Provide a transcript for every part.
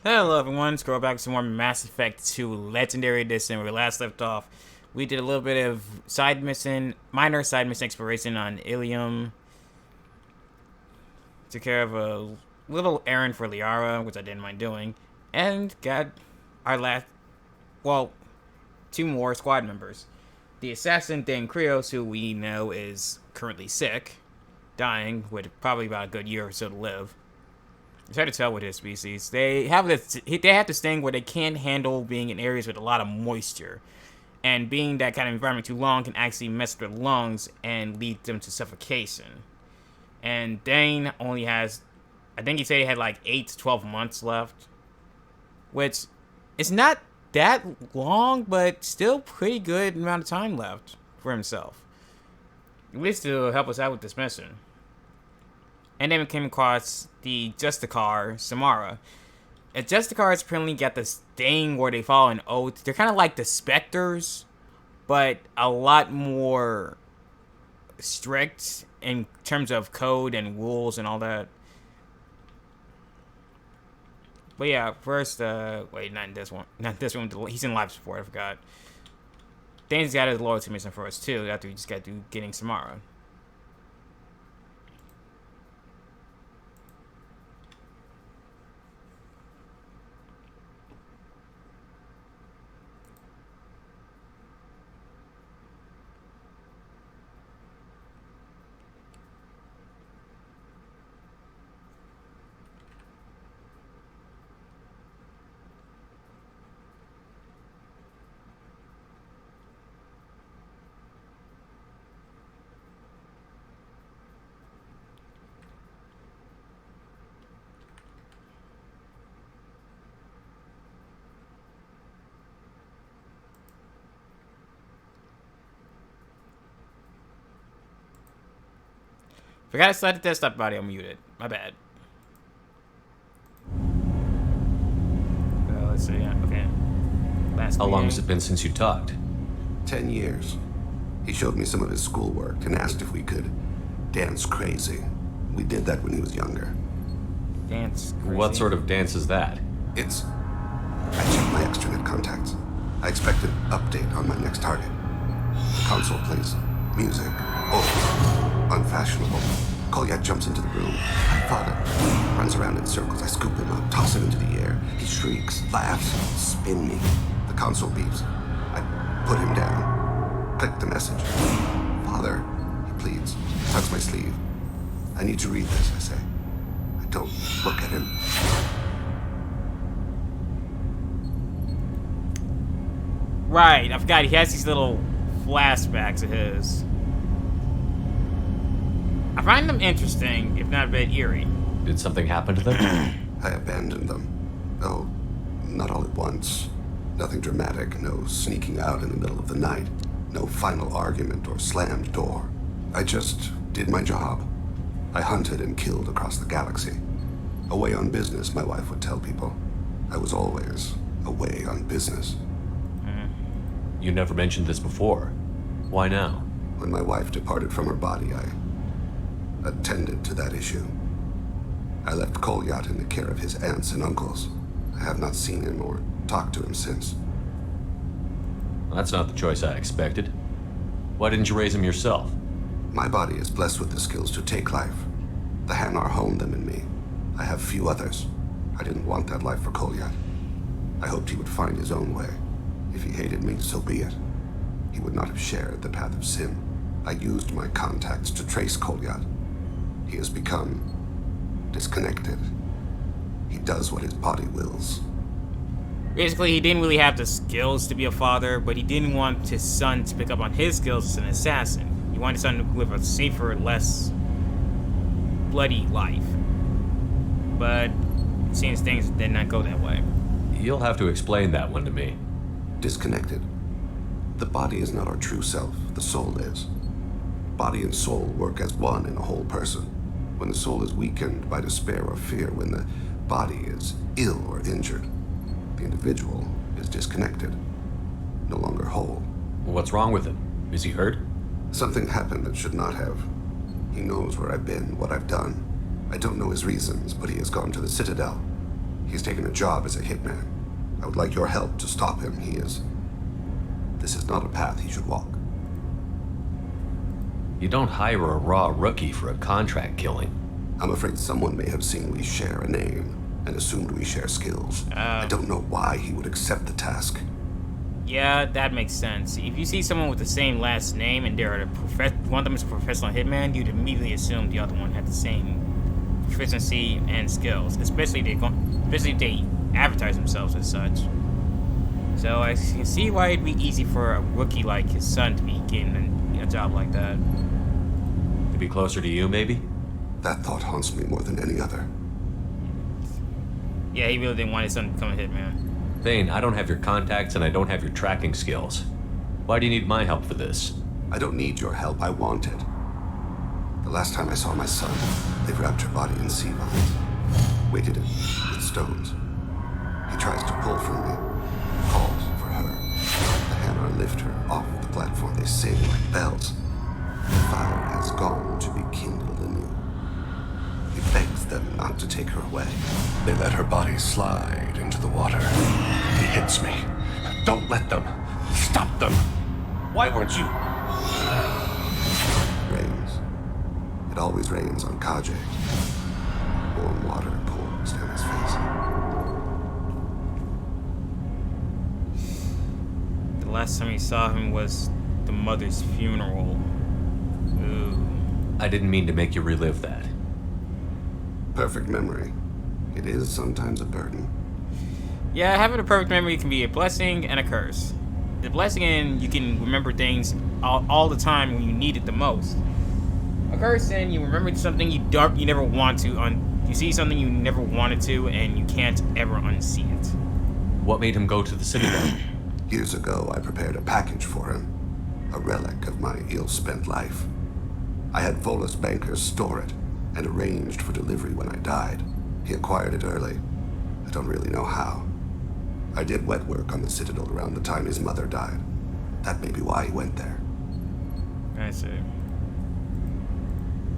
Hello everyone, scroll back to some more Mass Effect 2 Legendary Edition where we last left off. We did a little bit of minor side mission exploration on Ilium. Took care of a little errand for Liara, which I didn't mind doing. And got our two more squad members. The assassin Dan Krios, who we know is currently sick, dying, with probably about a good year or so to live. It's hard to tell with his species. They have this thing where they can't handle being in areas with a lot of moisture, and being that kind of environment too long can actually mess with their lungs and lead them to suffocation. And Dane only has, I think he said he had like 8 to 12 months left, which is not that long, but still pretty good amount of time left for himself. At least to help us out with this mission. And then we came across the Justicar, Samara. And Justicars apparently got this thing where they follow an oath. They're kind of like the Spectres, but a lot more strict in terms of code and rules and all that. But yeah, first, wait, not this one. Not this one. He's in life support, I forgot. Dane's got his loyalty mission for us, too, after we just got to getting Samara. Forgot to slide the desktop body unmuted. My bad. Let's see. Yeah, okay. How long has it been since you talked? 10 years. He showed me some of his schoolwork and asked if we could dance crazy. We did that when he was younger. Dance crazy? What sort of dance is that? It's... I checked my extranet contacts. I expect an update on my next target. The console plays music. Oh, unfashionable. Kolyat jumps into the room. My father runs around in circles. I scoop him up, toss him into the air. He shrieks, laughs, spin me. The console beeps. I put him down. Click the message. Father, he pleads. Tugs my sleeve. I need to read this, I say. I don't look at him. Right, I forgot he has these little flashbacks of his. I find them interesting, if not a bit eerie. Did something happen to them? I abandoned them. Oh, not all at once. Nothing dramatic, no sneaking out in the middle of the night, no final argument or slammed door. I just did my job. I hunted and killed across the galaxy. Away on business, my wife would tell people. I was always away on business. You never mentioned this before. Why now? When my wife departed from her body, I attended to that issue. I left Kolyat in the care of his aunts and uncles. I have not seen him or talked to him since. Well, that's not the choice I expected. Why didn't you raise him yourself? My body is blessed with the skills to take life. The Hanar honed them in me. I have few others. I didn't want that life for Kolyat. I hoped he would find his own way. If he hated me, so be it. He would not have shared the path of sin. I used my contacts to trace Kolyat. He has become disconnected. He does what his body wills. Basically, he didn't really have the skills to be a father, but he didn't want his son to pick up on his skills as an assassin. He wanted his son to live a safer, less bloody life. But it seems things did not go that way. You'll have to explain that one to me. Disconnected. The body is not our true self, the soul is. Body and soul work as one in a whole person. When the soul is weakened by despair or fear, when the body is ill or injured, the individual is disconnected, no longer whole. What's wrong with him? Is he hurt? Something happened that should not have. He knows where I've been, what I've done. I don't know his reasons, but he has gone to the Citadel. He's taken a job as a hitman. I would like your help to stop him. This is not a path he should walk. You don't hire a raw rookie for a contract killing. I'm afraid someone may have seen we share a name and assumed we share skills. I don't know why he would accept the task. Yeah, that makes sense. If you see someone with the same last name and one of them is a professional hitman, you'd immediately assume the other one had the same proficiency and skills, especially if they advertise themselves as such. So I can see why it'd be easy for a rookie like his son to be getting a job like that. To be closer to you, maybe? That thought haunts me more than any other. Yeah, he really didn't want his son to become a hitman. Thane, I don't have your contacts and I don't have your tracking skills. Why do you need my help for this? I don't need your help, I want it. The last time I saw my son, they wrapped her body in sea vines, weighted it with stones. He tries to pull from me, calls for her. The hammer lift her off the platform, they sing like bells. The fire has gone to be kindled anew. He begs them not to take her away. They let her body slide into the water. He hits me. Don't let them. Stop them. Why weren't you? Rains. It always rains on Kajay. Warm water pours down his face. The last time he saw him was the mother's funeral. Ooh. I didn't mean to make you relive that. Perfect memory. It is sometimes a burden. Yeah, having a perfect memory can be a blessing and a curse. The blessing in you can remember things all the time when you need it the most. A curse in you remember something you never want to you see something you never wanted to and you can't ever unsee it. What made him go to the Citadel? Years ago, I prepared a package for him. A relic of my ill-spent life. I had Volus bankers store it and arranged for delivery when I died. He acquired it early. I don't really know how. I did wet work on the Citadel around the time his mother died. That may be why he went there. I see.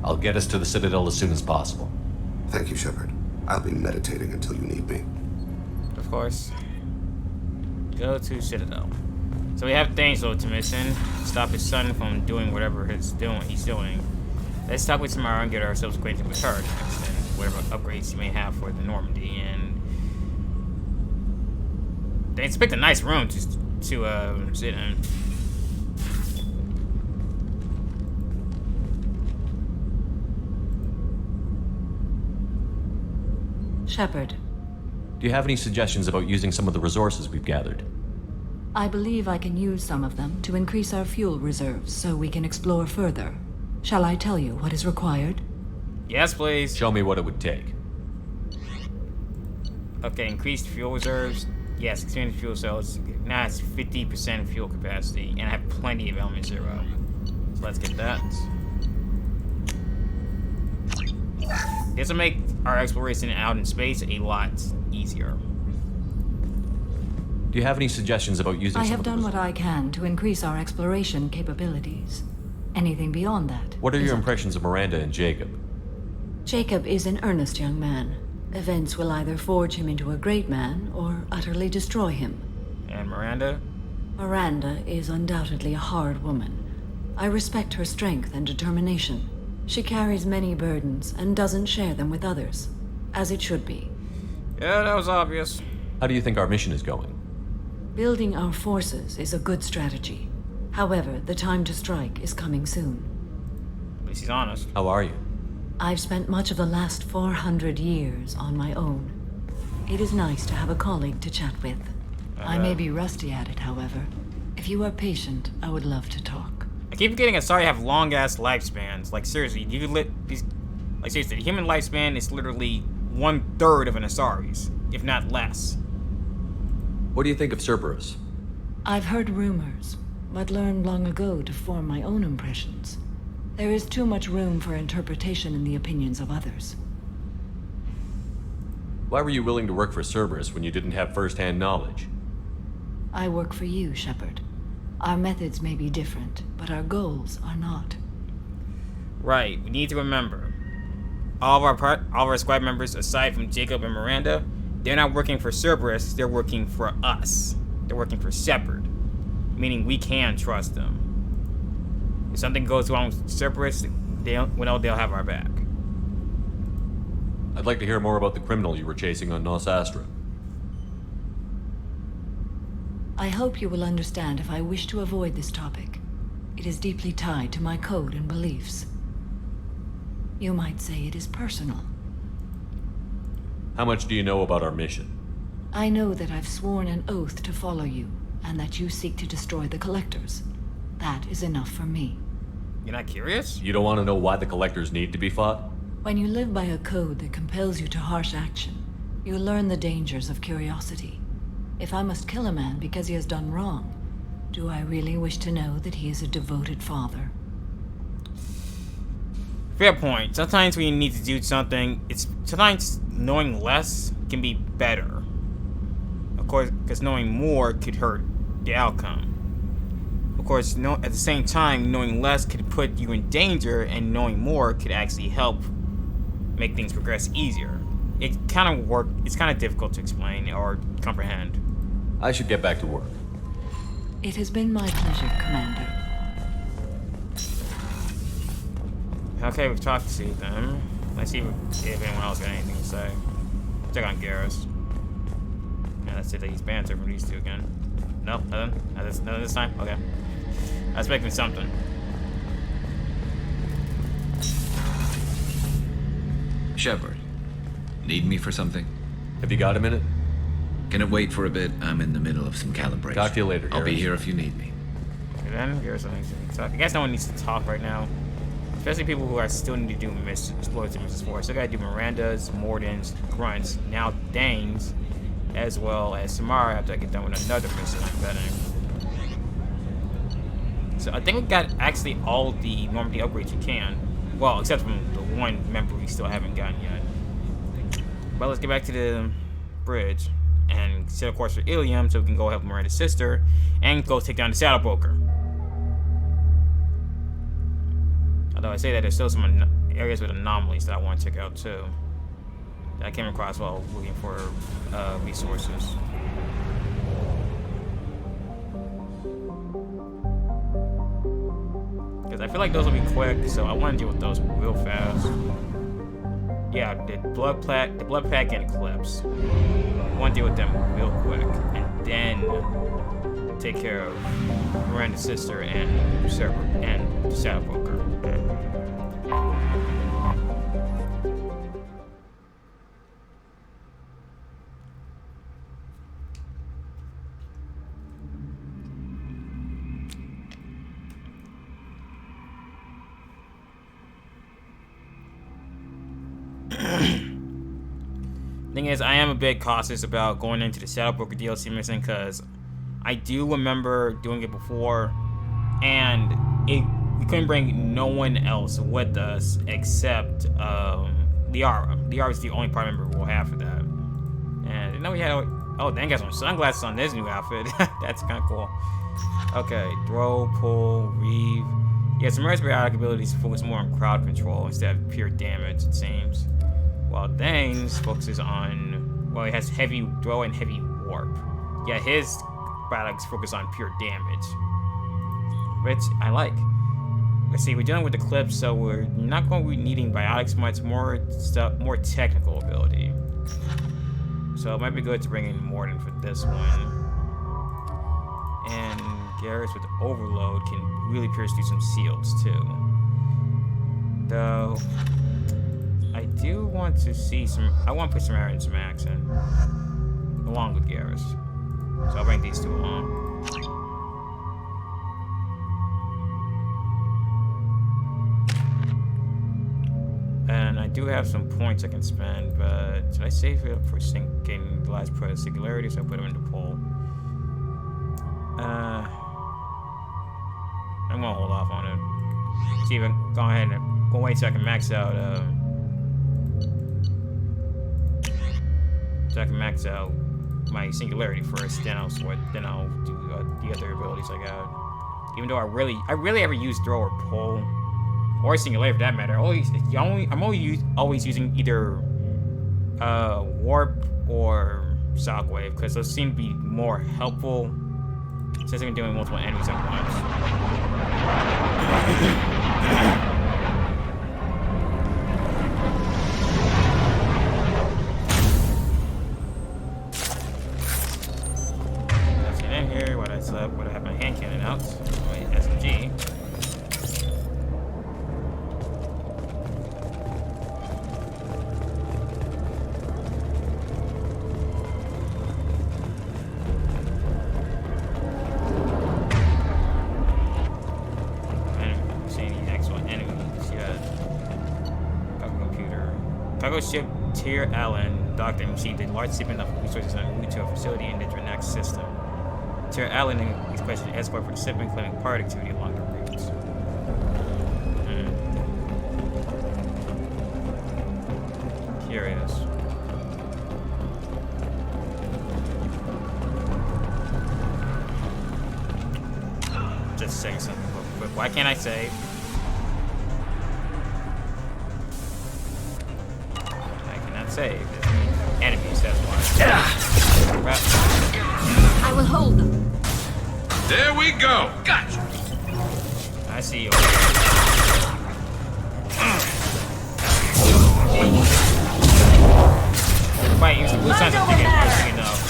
I'll get us to the Citadel as soon as possible. Thank you, Shepard. I'll be meditating until you need me. Of course. Go to Citadel. So we have Thane's to mission. Stop his son from doing whatever he's doing. Let's talk with Samara and get ourselves acquainted with her next, and whatever upgrades he may have for the Normandy. And they picked a nice room to sit in. Shepard, Do you have any suggestions about using some of the resources we've gathered? I believe I can use some of them to increase our fuel reserves so we can explore further. Shall I tell you what is required? Yes, please. Show me what it would take. Okay, increased fuel reserves. Yes, expanded fuel cells. Now it's 50% fuel capacity, and I have plenty of element 0. So let's get that. This will make our exploration out in space a lot easier. Do you have any suggestions about using I some have of the done what I can to increase our exploration capabilities. Anything beyond that? What are your isn't. impressions of Miranda and Jacob? Jacob is an earnest young man. Events will either forge him into a great man or utterly destroy him. And Miranda? Miranda is undoubtedly a hard woman. I respect her strength and determination. She carries many burdens and doesn't share them with others, as it should be. Yeah, that was obvious. How do you think our mission is going? Building our forces is a good strategy. However, the time to strike is coming soon. At least he's honest. How are you? I've spent much of the last 400 years on my own. It is nice to have a colleague to chat with. I may be rusty at it, however. If you are patient, I would love to talk. I keep forgetting Asari have long-ass lifespans. Like, seriously, seriously, the human lifespan is literally 1/3 of an Asari's, if not less. What do you think of Cerberus? I've heard rumors, but learned long ago to form my own impressions. There is too much room for interpretation in the opinions of others. Why were you willing to work for Cerberus when you didn't have first-hand knowledge? I work for you, Shepard. Our methods may be different, but our goals are not. Right, we need to remember. All of our squad members, aside from Jacob and Miranda, they're not working for Cerberus, they're working for us. They're working for Shepard. Meaning we can trust them. If something goes wrong with Cerberus, they'll have our back. I'd like to hear more about the criminal you were chasing on Nos Astra. I hope you will understand if I wish to avoid this topic. It is deeply tied to my code and beliefs. You might say it is personal. How much do you know about our mission? I know that I've sworn an oath to follow you, and that you seek to destroy the Collectors. That is enough for me. You're not curious? You don't want to know why the Collectors need to be fought? When you live by a code that compels you to harsh action, you learn the dangers of curiosity. If I must kill a man because he has done wrong, do I really wish to know that he is a devoted father? Fair point. Sometimes when you need to do something, sometimes knowing less can be better. Of course, because knowing more could hurt the outcome. Of course, at the same time, knowing less could put you in danger, and knowing more could actually help make things progress easier. It's kind of difficult to explain or comprehend. I should get back to work. It has been my pleasure, Commander. Okay, we've talked to them. Let's see if anyone else got anything to say. Check on Garrus. Yeah, that's it. He's banter from these two again. Nope, nothing. Nothing this time? Okay. I was expecting something. Shepard, need me for something? Have you got a minute? Can it wait for a bit? I'm in the middle of some calibration. Talk to you later, I'll be Garrus. here if you need me. Okay, then Garrus needs to talk. I guess no one needs to talk right now. Especially people who are still need to do exploratory missions for. So I gotta do Miranda's, Morden's, Grunt's, now Dane's, as well as Samara after I get done with another mission I'm betting. So I think we got actually all the Normandy upgrades you can. Well, except from the one member we still haven't gotten yet. But let's get back to the bridge and set a course for Ilium so we can go help Miranda's sister and go take down the Saddle Broker. Although I say that there's still some areas with anomalies that I want to check out too. That I came across while looking for resources. Because I feel like those will be quick, so I want to deal with those real fast. Yeah, the blood pack and Eclipse. I want to deal with them real quick, and then take care of Miranda's sister and the Shadow Broker. Thing is, I am a bit cautious about going into the Shadow Broker DLC mission because I do remember doing it before, and we couldn't bring no one else with us except Liara. Liara is the only party member we'll have for that. And we had Dan got some sunglasses on this new outfit. That's kind of cool. Okay, throw, pull, reeve. Yeah, Samara's biotic abilities focus more on crowd control instead of pure damage, it seems. While Dane's focuses on, he has heavy throw and heavy warp. Yeah, his biotics focus on pure damage, which I like. Let's see, we're dealing with Eclipse, so we're not going to be needing biotics much, more technical ability. So it might be good to bring in Morden for this one. And Garrus with Overload can really pierce through some shields too. Though I do want to see I want to put Samara and some accent along with Garrus. So I'll bring these two along. And I do have some points I can spend, but should I save it up for getting the last part of Singularity, so I put them into poll? I'm gonna hold off on it. See if I can go ahead and wait so I can max out my Singularity first, then I'll do the other abilities I got. Even though I rarely ever use Throw or Pull, or Singularity for that matter. I'm always using either Warp or Shockwave, because those seem to be more helpful since they've been doing multiple enemies at once. Nothing in here. What I slept, what I have my hand cannon out. My SMG. Cargo ship Tier Allen docked and received a large shipment of resources en route to a facility in the Drenax system. Tier Allen is questioned to escort for the shipment, claiming pirate activity along the route. Curious. Just say something real quick. Why can't I save? Save. Enemies, that's why. I will hold them. There we go. Gotcha. I see you. Might use the blue signs to get pushing enough.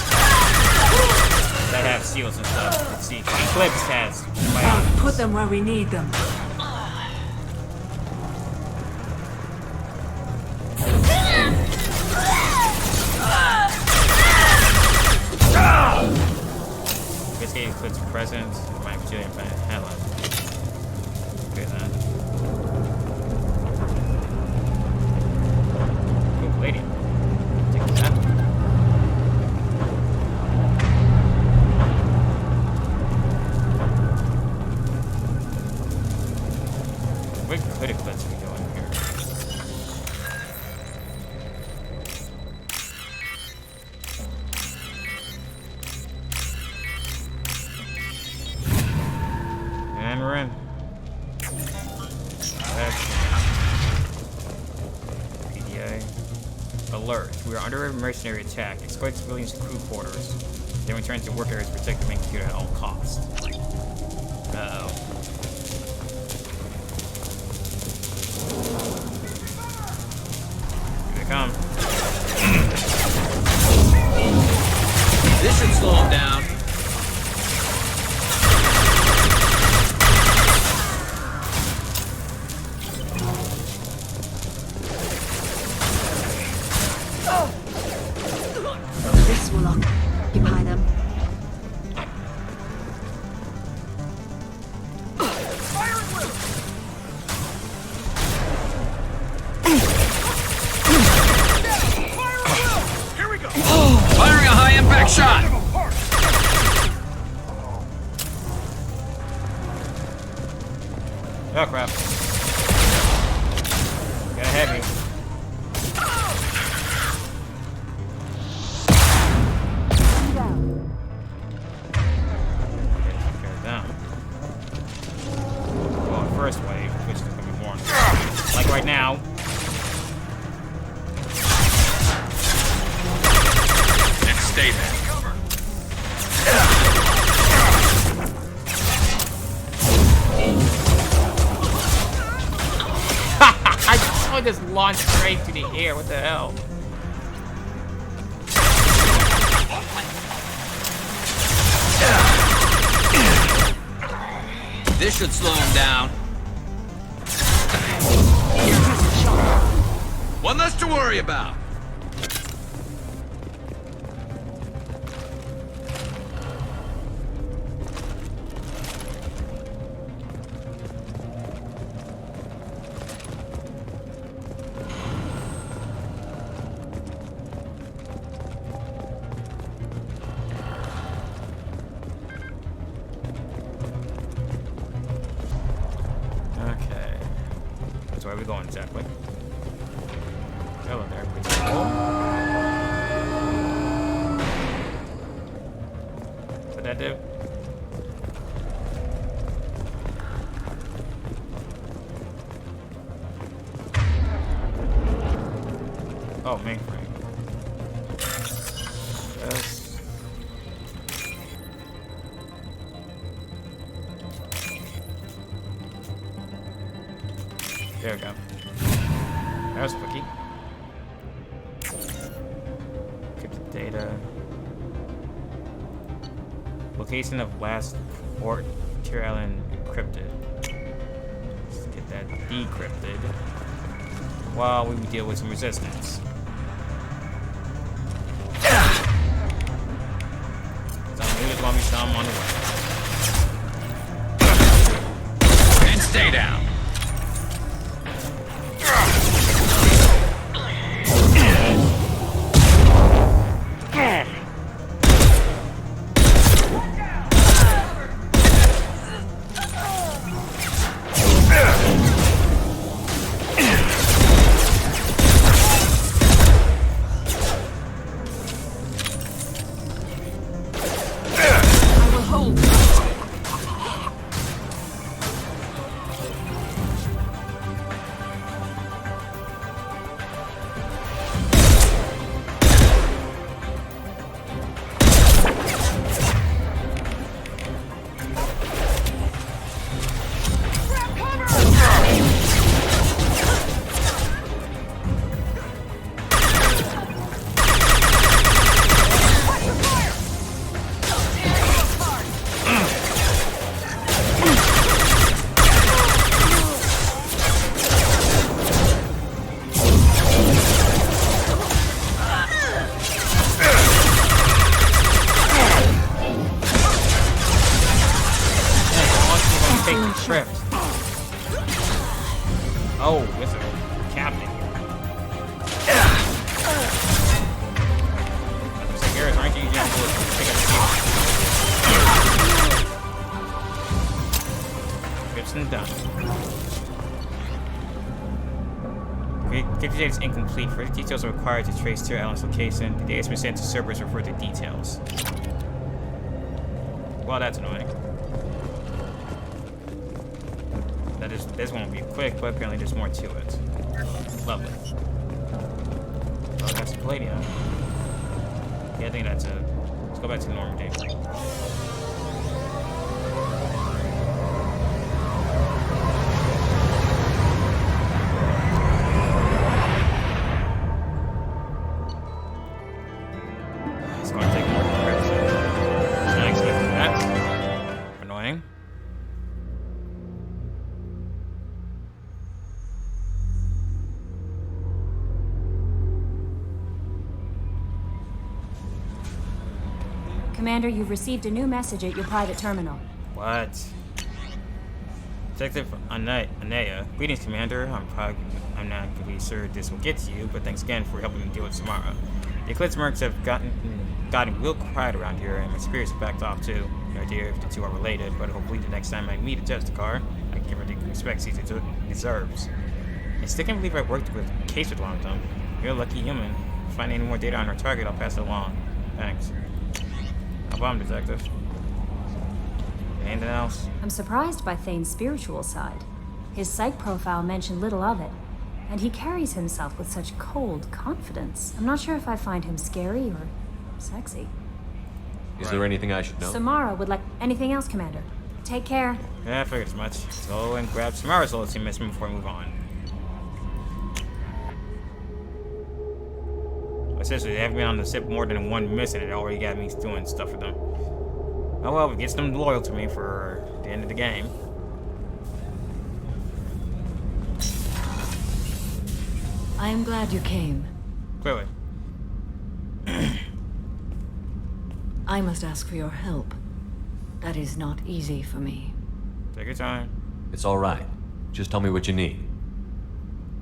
That have seals and stuff. Let's see. Eclipse has. Put them where we need them. Eclipse presence, my Brazilian fan, Helen. Okay then. Cool lady. Take that. Where could Eclipse be going here? And we're in. PDA. Alert. We are under a mercenary attack. Escort civilians to crew quarters. Then return to work areas to protect the main computer at all costs. Uh-oh. Here they come. This should slow him down. This will occupy them. Here we go. Firing a high-impact shot. Oh crap. Got a heavy. First wave, which is going to be more. Like right now. And stay there. I just launched straight to the air. What the hell? This should slow him down. One less to worry about. Okay. That's where we're going exactly. Hello there, pretty cool. What'd that do? Oh, mainframe. There we go. That was quickie. Get the data. Location of last port, Tier Island encrypted. Let's get that decrypted while we deal with some resistance. Some news while we some on the way. And stay down. Oh, there's a captain here. So Garrett, aren't you usually on board to pick up the gear? Gibson done. Data is incomplete. Further details are required to trace Tier Island's location. The data has been sent to servers for further details. Well, that's annoying. This won't be quick, but apparently there's more to it. Lovely. Oh, that's palladium. Yeah, I think that's it. Let's go back to Normandy. It's going to take more trips. I expected that. Annoying. Commander, you've received a new message at your private terminal. What? Detective Anaya. Greetings, Commander. I'm not completely sure this will get to you, but thanks again for helping me deal with Samara. The Eclipse mercs have gotten real quiet around here, and my spirits have backed off too. No idea if the two are related, but hopefully the next time I meet a Justicar, I can give her the respect she deserves. I still can't believe I worked with Case with one of them. You're a lucky human. If I find any more data on her target, I'll pass it along. Thanks. No problem, Detective. Anything else? I'm surprised by Thane's spiritual side. His psych profile mentioned little of it, and he carries himself with such cold confidence. I'm not sure if I find him scary or sexy. Is there anything I should know? Samara would like anything else, Commander. Take care. Yeah, I figured as much. Let's go and grab Samara's loyalty mission before we move on. Essentially, they haven't been on the ship more than one mission, and it already got me doing stuff for them. Oh well, it gets them loyal to me for the end of the game. I am glad you came. Clearly. I must ask for your help. That is not easy for me. Take your time. It's all right. Just tell me what you need.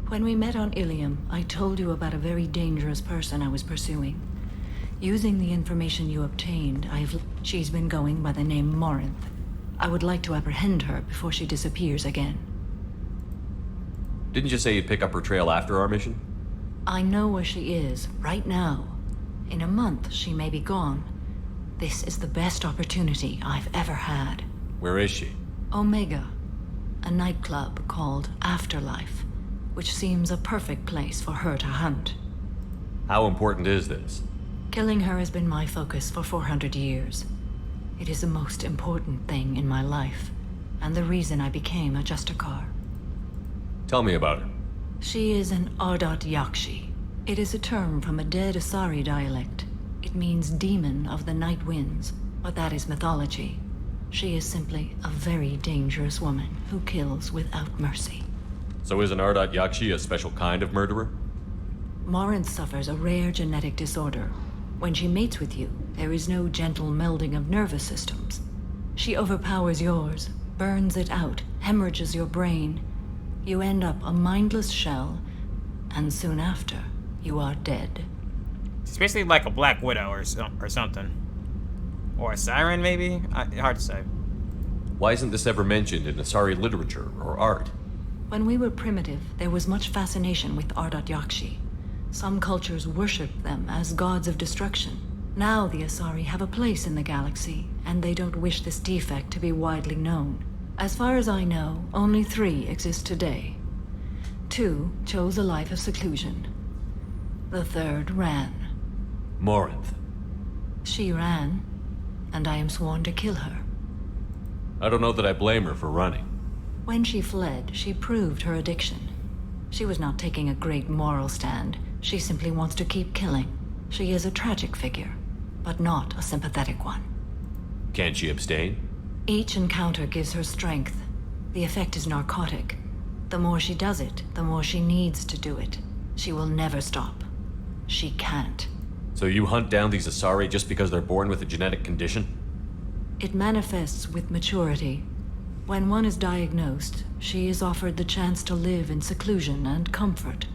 When we met on Ilium, I told you about a very dangerous person I was pursuing. Using the information you obtained, she's been going by the name Morinth. I would like to apprehend her before she disappears again. Didn't you say you'd pick up her trail after our mission? I know where she is, right now. In a month, she may be gone. This is the best opportunity I've ever had. Where is she? Omega, a nightclub called Afterlife, which seems a perfect place for her to hunt. How important is this? Killing her has been my focus for 400 years. It is the most important thing in my life, and the reason I became a Justicar. Tell me about her. She is an Ardat Yakshi. It is a term from a dead Asari dialect. It means demon of the night winds, but that is mythology. She is simply a very dangerous woman who kills without mercy. So is an Ardat Yakshi a special kind of murderer? Morinth suffers a rare genetic disorder. When she mates with you, there is no gentle melding of nervous systems. She overpowers yours, burns it out, hemorrhages your brain. You end up a mindless shell, and soon after, you are dead. It's basically like a Black Widow or something. Or a siren, maybe? Hard to say. Why isn't this ever mentioned in Asari literature or art? When we were primitive, there was much fascination with Ardat Yakshi. Some cultures worshipped them as gods of destruction. Now the Asari have a place in the galaxy, and they don't wish this defect to be widely known. As far as I know, only 3 exist today. 2 chose a life of seclusion. The 3rd ran. Morinth. She ran, and I am sworn to kill her. I don't know that I blame her for running. When she fled, she proved her addiction. She was not taking a great moral stand. She simply wants to keep killing. She is a tragic figure, but not a sympathetic one. Can she abstain? Each encounter gives her strength. The effect is narcotic. The more she does it, the more she needs to do it. She will never stop. She can't. So you hunt down these Asari just because they're born with a genetic condition? It manifests with maturity. When one is diagnosed, she is offered the chance to live in seclusion and comfort.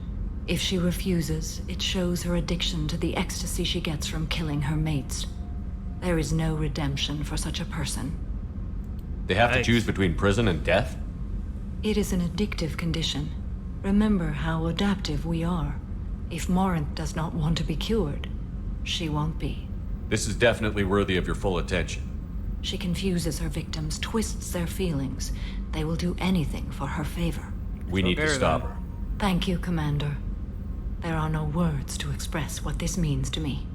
If she refuses, it shows her addiction to the ecstasy she gets from killing her mates. There is no redemption for such a person. They have to choose between prison and death? It is an addictive condition. Remember how adaptive we are. If Morinth does not want to be cured, she won't be. This is definitely worthy of your full attention. She confuses her victims, twists their feelings. They will do anything for her favor. We need to stop her. Thank you, Commander. There are no words to express what this means to me.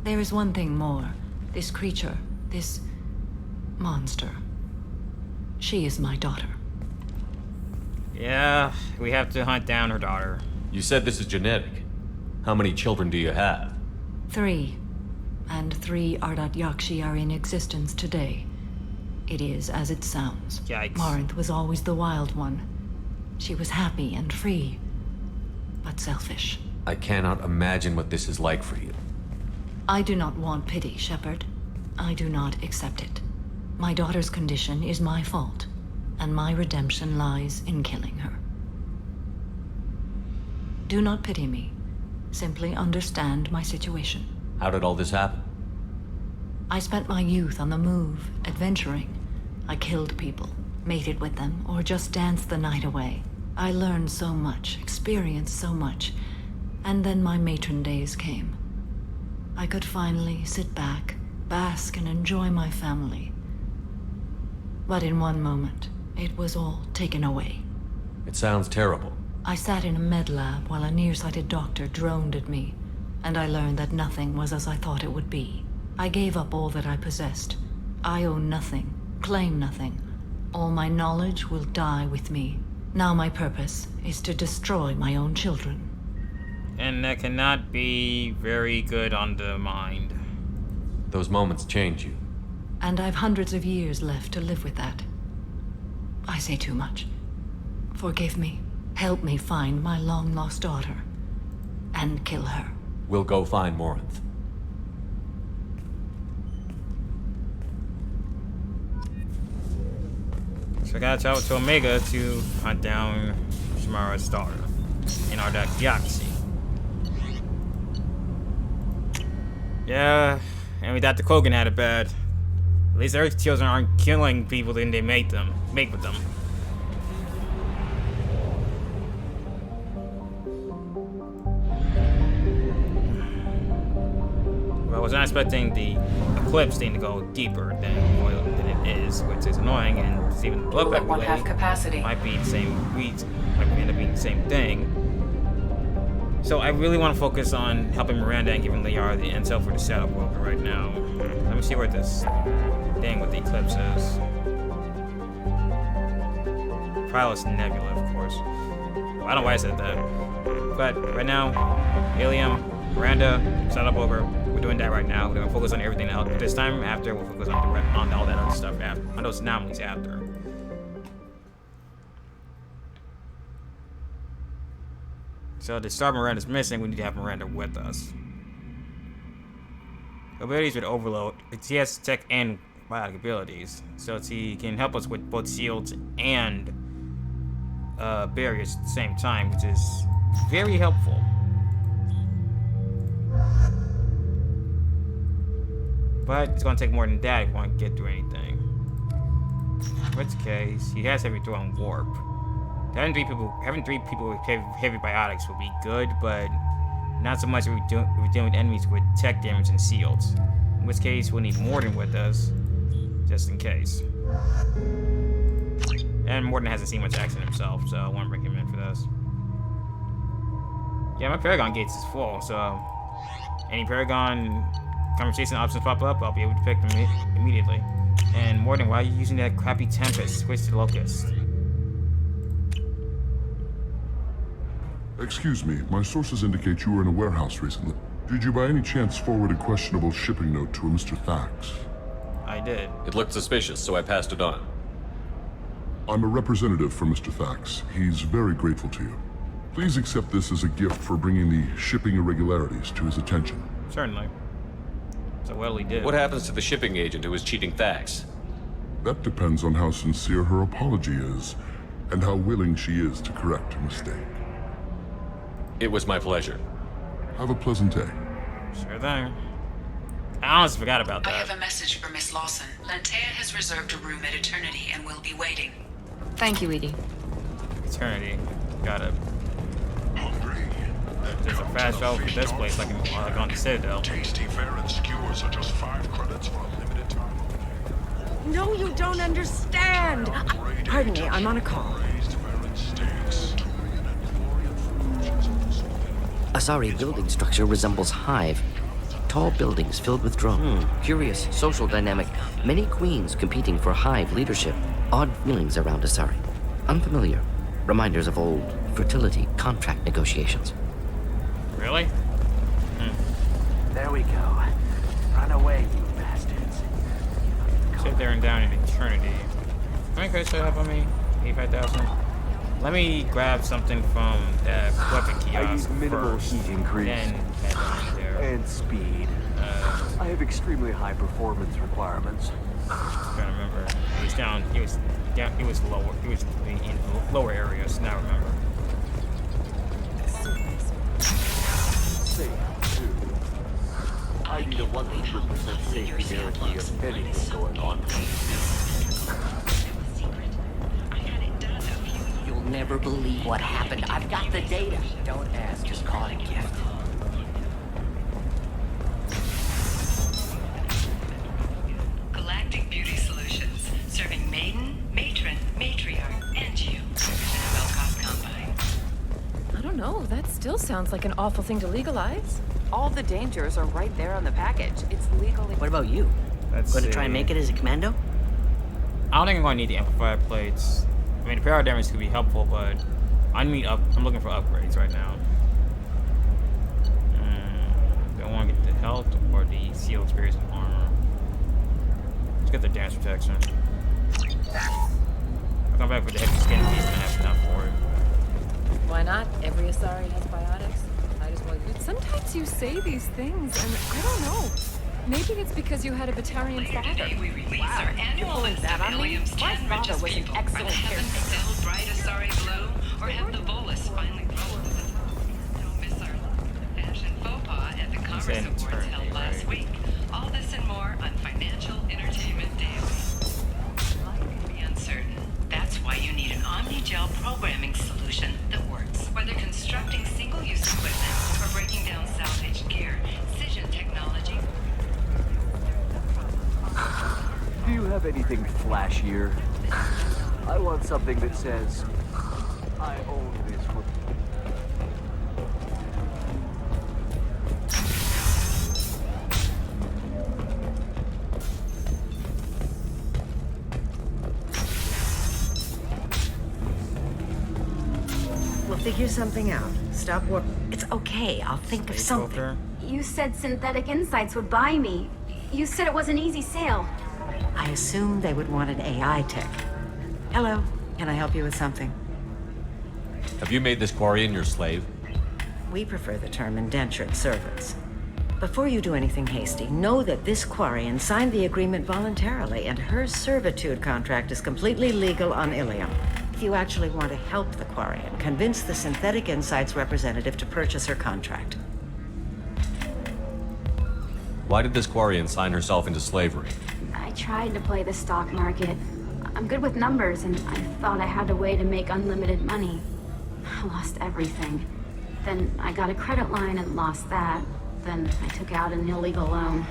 There is one thing more. This creature, this monster. She is my daughter. Yeah, we have to hunt down her daughter. You said this is genetic. How many children do you have? 3. And 3 Ardat Yakshi are in existence today. It is as it sounds. Yikes. Morinth was always the wild one. She was happy and free, but selfish. I cannot imagine what this is like for you. I do not want pity, Shepard. I do not accept it. My daughter's condition is my fault, and my redemption lies in killing her. Do not pity me. Simply understand my situation. How did all this happen? I spent my youth on the move, adventuring. I killed people, mated with them, or just danced the night away. I learned so much, experienced so much, and then my matron days came. I could finally sit back, bask, and enjoy my family. But in one moment, it was all taken away. It sounds terrible. I sat in a med lab while a nearsighted doctor droned at me, and I learned that nothing was as I thought it would be. I gave up all that I possessed. I own nothing, claim nothing. All my knowledge will die with me. Now my purpose is to destroy my own children. And that cannot be very good on the mind. Those moments change you. And I've hundreds of years left to live with that. I say too much. Forgive me. Help me find my long-lost daughter. And kill her. We'll go find Morinth. So I gotta travel to Omega to hunt down Shamara's daughter in Ardat Yakshi. Yeah, and we thought the Kogan had it bad. At least their children aren't killing people then they mate with them. Well, I was not expecting the Eclipse thing to go deeper than it is, which is annoying, and even the blood At 1/2 capacity. might be the same might end up being the same thing. So I really want to focus on helping Miranda and giving Liara the intel for the setup world right now. Let me see where this thing with the Eclipse is. Prowess Nebula, of course. I don't know why I said that. But right now, Helium, Miranda, set up over. We're doing that right now. We're gonna focus on everything else. This time after, we'll focus on all that other stuff after, on those anomalies after. So to start Miranda's missing, we need to have Miranda with us. Abilities with Overload. He has tech and biotic abilities, so he can help us with both shields and barriers at the same time, which is very helpful. But it's gonna take more than that if we want to get through anything. In which case, he has heavy throw and warp. Having three people with heavy biotics would be good, but not so much if we're dealing with enemies with tech damage and shields. In which case, we'll need Morden with us, just in case. And Morden hasn't seen much action himself, so I want to bring him in for this. Yeah, my Paragon gates is full, so any Paragon conversation options pop up, I'll be able to pick them immediately. And Morden, why are you using that crappy Tempest? Switch to Locust. Excuse me, my sources indicate you were in a warehouse recently. Did you by any chance forward a questionable shipping note to a Mr. Thax? I did. It looked suspicious, so I passed it on. I'm a representative for Mr. Thax. He's very grateful to you. Please accept this as a gift for bringing the shipping irregularities to his attention. Certainly. So well he did. What happens to the shipping agent who was cheating Thax? That depends on how sincere her apology is, and how willing she is to correct a mistake. It was my pleasure. Have a pleasant day. Sure thing. I honestly forgot about that. I have a message for Miss Lawson. Lantea has reserved a room at Eternity and will be waiting. Thank you, Edie. Eternity. Got it. Hungry? There's a fast travel for this place like on the Citadel. Tasty fare and skewers are just 5 credits for a limited time. No, you don't understand. Pardon me, I'm on a call. Asari building structure resembles hive. Tall buildings filled with drones. Curious social dynamic. Many queens competing for hive leadership. Odd feelings around Asari. Unfamiliar. Reminders of old fertility contract negotiations. Really? There we go. Run away, you bastards. Sit there and down in Eternity. How many credits do I have on me? 85,000? Let me grab something from that weapon kiosk I use minimal first, heat increase. then head down there. And speed. I have extremely high performance requirements. I'm trying to remember. He was down. He was lower. He was in lower areas. Now I remember. Safe, too. I need a 100% safety guarantee of anything going on. You'll never believe what happened. I've got the data. Don't ask, just call it a gift. Galactic Beauty Solutions, serving maiden, matron, matriarch, and you. Well-cost combine. I don't know. That still sounds like an awful thing to legalize. All the dangers are right there on the package. It's legally. What about you? Let's Going see. to try and make it as a commando? I don't think I'm going to need the amplifier plates. I mean, the power damage could be helpful, but I'm looking for upgrades right now. Do I want to get the health or the seal experience and armor? Let's get the dance protection. I'll come back with the heavy skin piece and I have enough for it. Why not? Every Asari has biotics. Might as well use. Sometimes you say these things, and I don't know. Maybe it's because you had a Batarian father. Today we release our annual pulling list that of on me? Ilium's My 10 father richest was an people. excellent From heaven's caretaker. still bright Asari blue, or have the bolus finally rolled. Don't miss our fashion faux pas at the Commerce said Awards held eternity, last right? week. All this and more on Financial Entertainment Daily. Life can be uncertain. That's why you need an Omni-Gel programming solution that works. Whether constructing single-use equipment or breaking down salvaged gear, Cision Technology. Do you have anything flashier? I want something that says, I own this for... figure something out. Stop work. It's okay. I'll think of something. Poker. You said Synthetic Insights would buy me. You said it was an easy sale. I assumed they would want an AI tech. Hello. Can I help you with something? Have you made this Quarian your slave? We prefer the term indentured servants. Before you do anything hasty, know that this Quarian signed the agreement voluntarily, and her servitude contract is completely legal on Ilium. If you actually want to help the Quarian, convince the Synthetic Insights representative to purchase her contract. Why did this Quarian sign herself into slavery? I tried to play the stock market. I'm good with numbers, and I thought I had a way to make unlimited money. I lost everything. Then I got a credit line and lost that. Then I took out an illegal loan.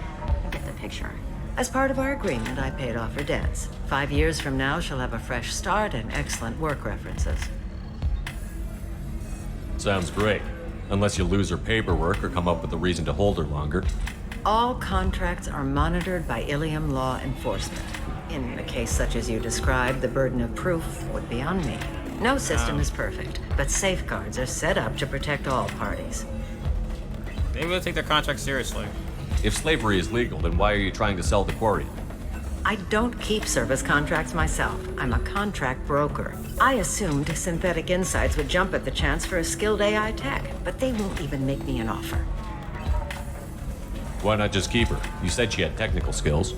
You get the picture. As part of our agreement, I paid off her debts. 5 years from now, she'll have a fresh start and excellent work references. Sounds great. Unless you lose her paperwork or come up with a reason to hold her longer. All contracts are monitored by Ilium law enforcement. In a case such as you described, the burden of proof would be on me. No system is perfect, but safeguards are set up to protect all parties. They will take their contract seriously. If slavery is legal, then why are you trying to sell the Quarian? I don't keep service contracts myself. I'm a contract broker. I assumed Synthetic Insights would jump at the chance for a skilled AI tech, but they won't even make me an offer. Why not just keep her? You said she had technical skills.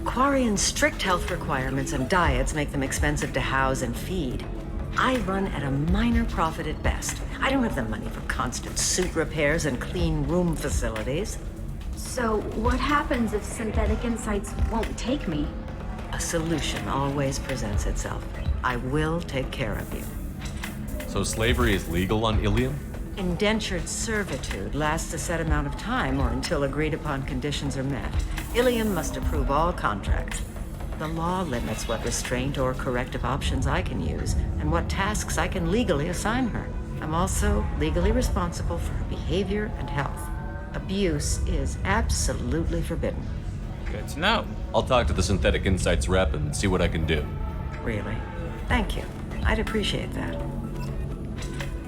Quarian's strict health requirements and diets make them expensive to house and feed. I run at a minor profit at best. I don't have the money for constant suit repairs and clean room facilities. So, what happens if Synthetic Insights won't take me? A solution always presents itself. I will take care of you. So slavery is legal on Ilium? Indentured servitude lasts a set amount of time or until agreed upon conditions are met. Ilium must approve all contracts. The law limits what restraint or corrective options I can use and what tasks I can legally assign her. I'm also legally responsible for her behavior and health. Abuse is absolutely forbidden. Good to know. I'll talk to the Synthetic Insights rep and see what I can do. Really? Thank you. I'd appreciate that.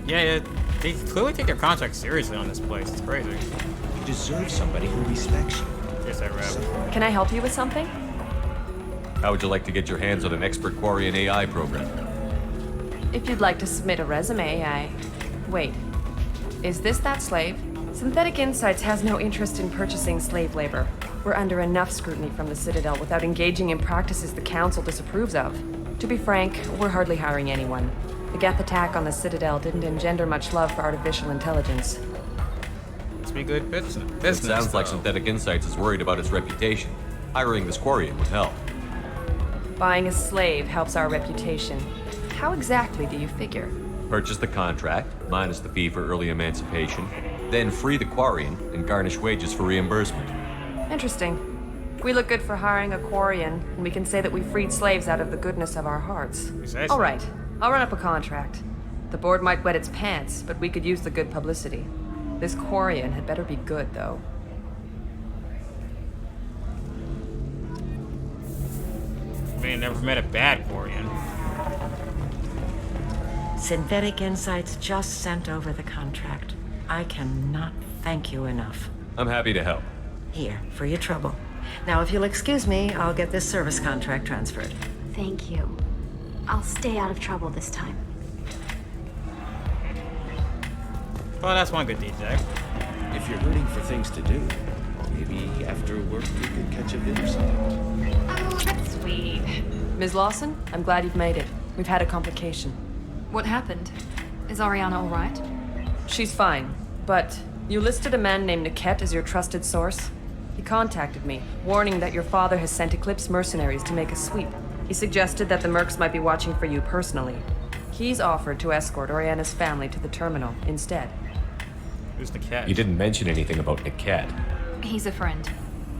Yeah, they clearly take their contract seriously on this place. It's crazy. You deserve somebody who respects you. Yes, I rap. Can I help you with something? How would you like to get your hands on an expert Quarian AI program? If you'd like to submit a resume, Wait. Is this that slave? Synthetic Insights has no interest in purchasing slave labor. We're under enough scrutiny from the Citadel without engaging in practices the Council disapproves of. To be frank, we're hardly hiring anyone. The Geth attack on the Citadel didn't engender much love for artificial intelligence. Must be good business. It sounds like Synthetic Insights is worried about its reputation. Hiring this Quarian would help. Buying a slave helps our reputation. How exactly do you figure? Purchase the contract, minus the fee for early emancipation, then free the Quarian and garnish wages for reimbursement. Interesting. We look good for hiring a Quarian, and we can say that we freed slaves out of the goodness of our hearts. Precisely. All right, I'll run up a contract. The board might wet its pants, but we could use the good publicity. This Quarian had better be good, though. I mean, never met a bad Quarian. Synthetic Insights just sent over the contract. I cannot thank you enough. I'm happy to help. Here, for your trouble. Now, if you'll excuse me, I'll get this service contract transferred. Thank you. I'll stay out of trouble this time. Well, that's one good deed, Jack. If you're hurting for things to do, maybe after work we could catch a bit or something. Oh, that's sweet. Ms. Lawson, I'm glad you've made it. We've had a complication. What happened? Is Ariana all right? She's fine, but you listed a man named Niket as your trusted source. He contacted me, warning that your father has sent Eclipse mercenaries to make a sweep. He suggested that the Mercs might be watching for you personally. He's offered to escort Oriana's family to the terminal instead. Who's the cat? You didn't mention anything about Niket. He's a friend.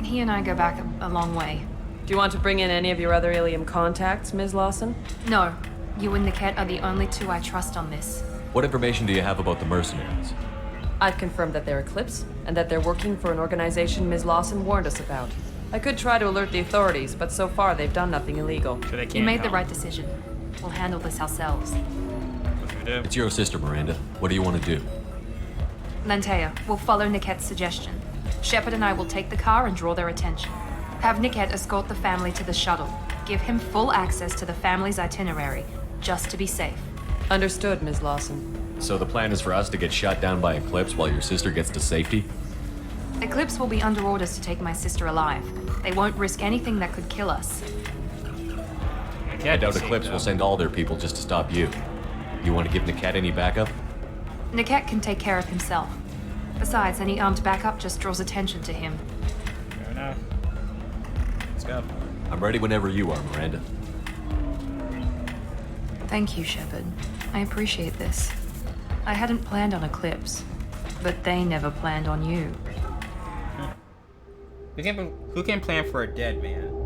He and I go back a long way. Do you want to bring in any of your other Ilium contacts, Ms. Lawson? No. You and the cat are the only two I trust on this. What information do you have about the mercenaries? I've confirmed that they're Eclipse, and that they're working for an organization Ms. Lawson warned us about. I could try to alert the authorities, but so far they've done nothing illegal. So they can't You made the help. right decision. We'll handle this ourselves. It's your sister, Miranda. What do you want to do? Lantea, we'll follow Nickette's suggestion. Shepard and I will take the car and draw their attention. Have Nickette escort the family to the shuttle. Give him full access to the family's itinerary, just to be safe. Understood, Ms. Lawson. So the plan is for us to get shot down by Eclipse while your sister gets to safety? Eclipse will be under orders to take my sister alive. They won't risk anything that could kill us. I doubt Eclipse will send all their people just to stop you. You want to give Niket any backup? Nickette can take care of himself. Besides, any armed backup just draws attention to him. Fair enough. Let's go. I'm ready whenever you are, Miranda. Thank you, Shepard. I appreciate this. I hadn't planned on Eclipse, but they never planned on you. Who can plan for a dead man?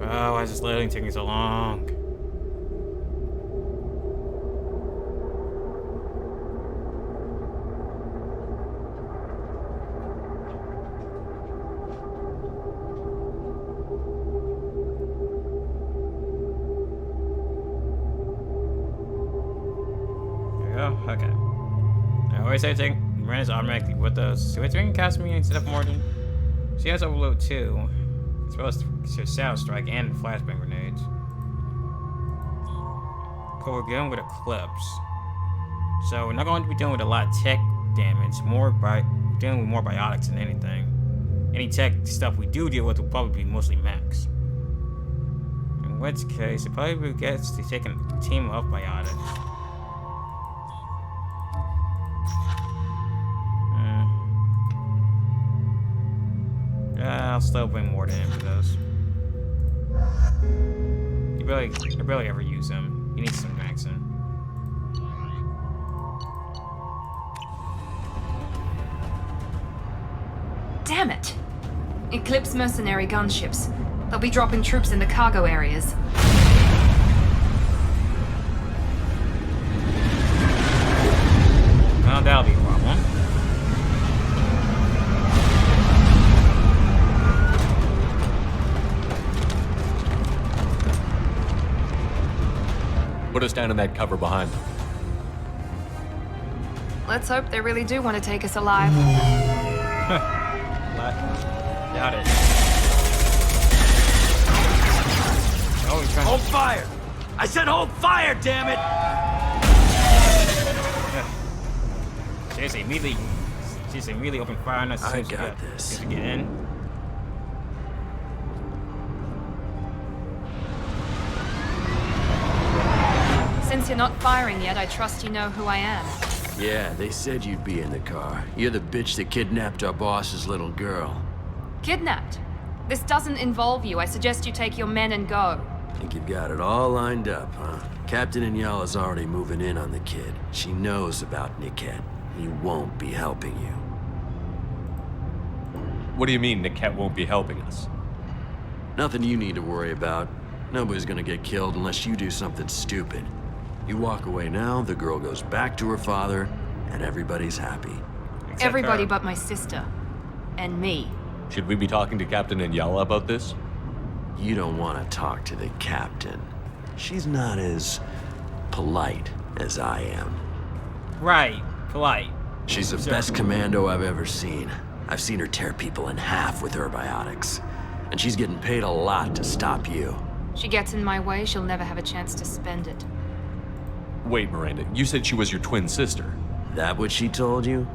Oh, why is this loading taking so long? There we go. Okay. I always say Miranda's automatically with those. So wait, we can cast me instead of Morton. She has overload too. As well as Sound Strike and flashbang grenades. Cool, we're dealing with Eclipse. So we're not going to be dealing with a lot of tech damage, dealing with more biotics than anything. Any tech stuff we do deal with will probably be mostly mechs. In which case, it probably gets to take a team of biotics. I'll still bring Morton in for those. I barely ever use him. He needs some maxing. Damn it! Eclipse mercenary gunships. They'll be dropping troops in the cargo areas. Well, that'll be a problem. Put us down in that cover behind them. Let's hope they really do want to take us alive. Doubt it. Oh, he's trying Hold fire! I said hold fire, damn it! Seriously, immediately open fire on us. I got this. To get in. Since you're not firing yet, I trust you know who I am. Yeah, they said you'd be in the car. You're the bitch that kidnapped our boss's little girl. Kidnapped? This doesn't involve you. I suggest you take your men and go. Think you've got it all lined up, huh? Captain Inyala's already moving in on the kid. She knows about Niket. He won't be helping you. What do you mean Niket won't be helping us? Nothing you need to worry about. Nobody's gonna get killed unless you do something stupid. You walk away now, the girl goes back to her father, and everybody's happy. Everybody but my sister. And me. Should we be talking to Captain Inyala about this? You don't want to talk to the captain. She's not as polite as I am. Right, polite. She's the best commando I've ever seen. I've seen her tear people in half with her biotics. And she's getting paid a lot to stop you. She gets in my way, she'll never have a chance to spend it. Wait, Miranda, you said she was your twin sister. That what she told you?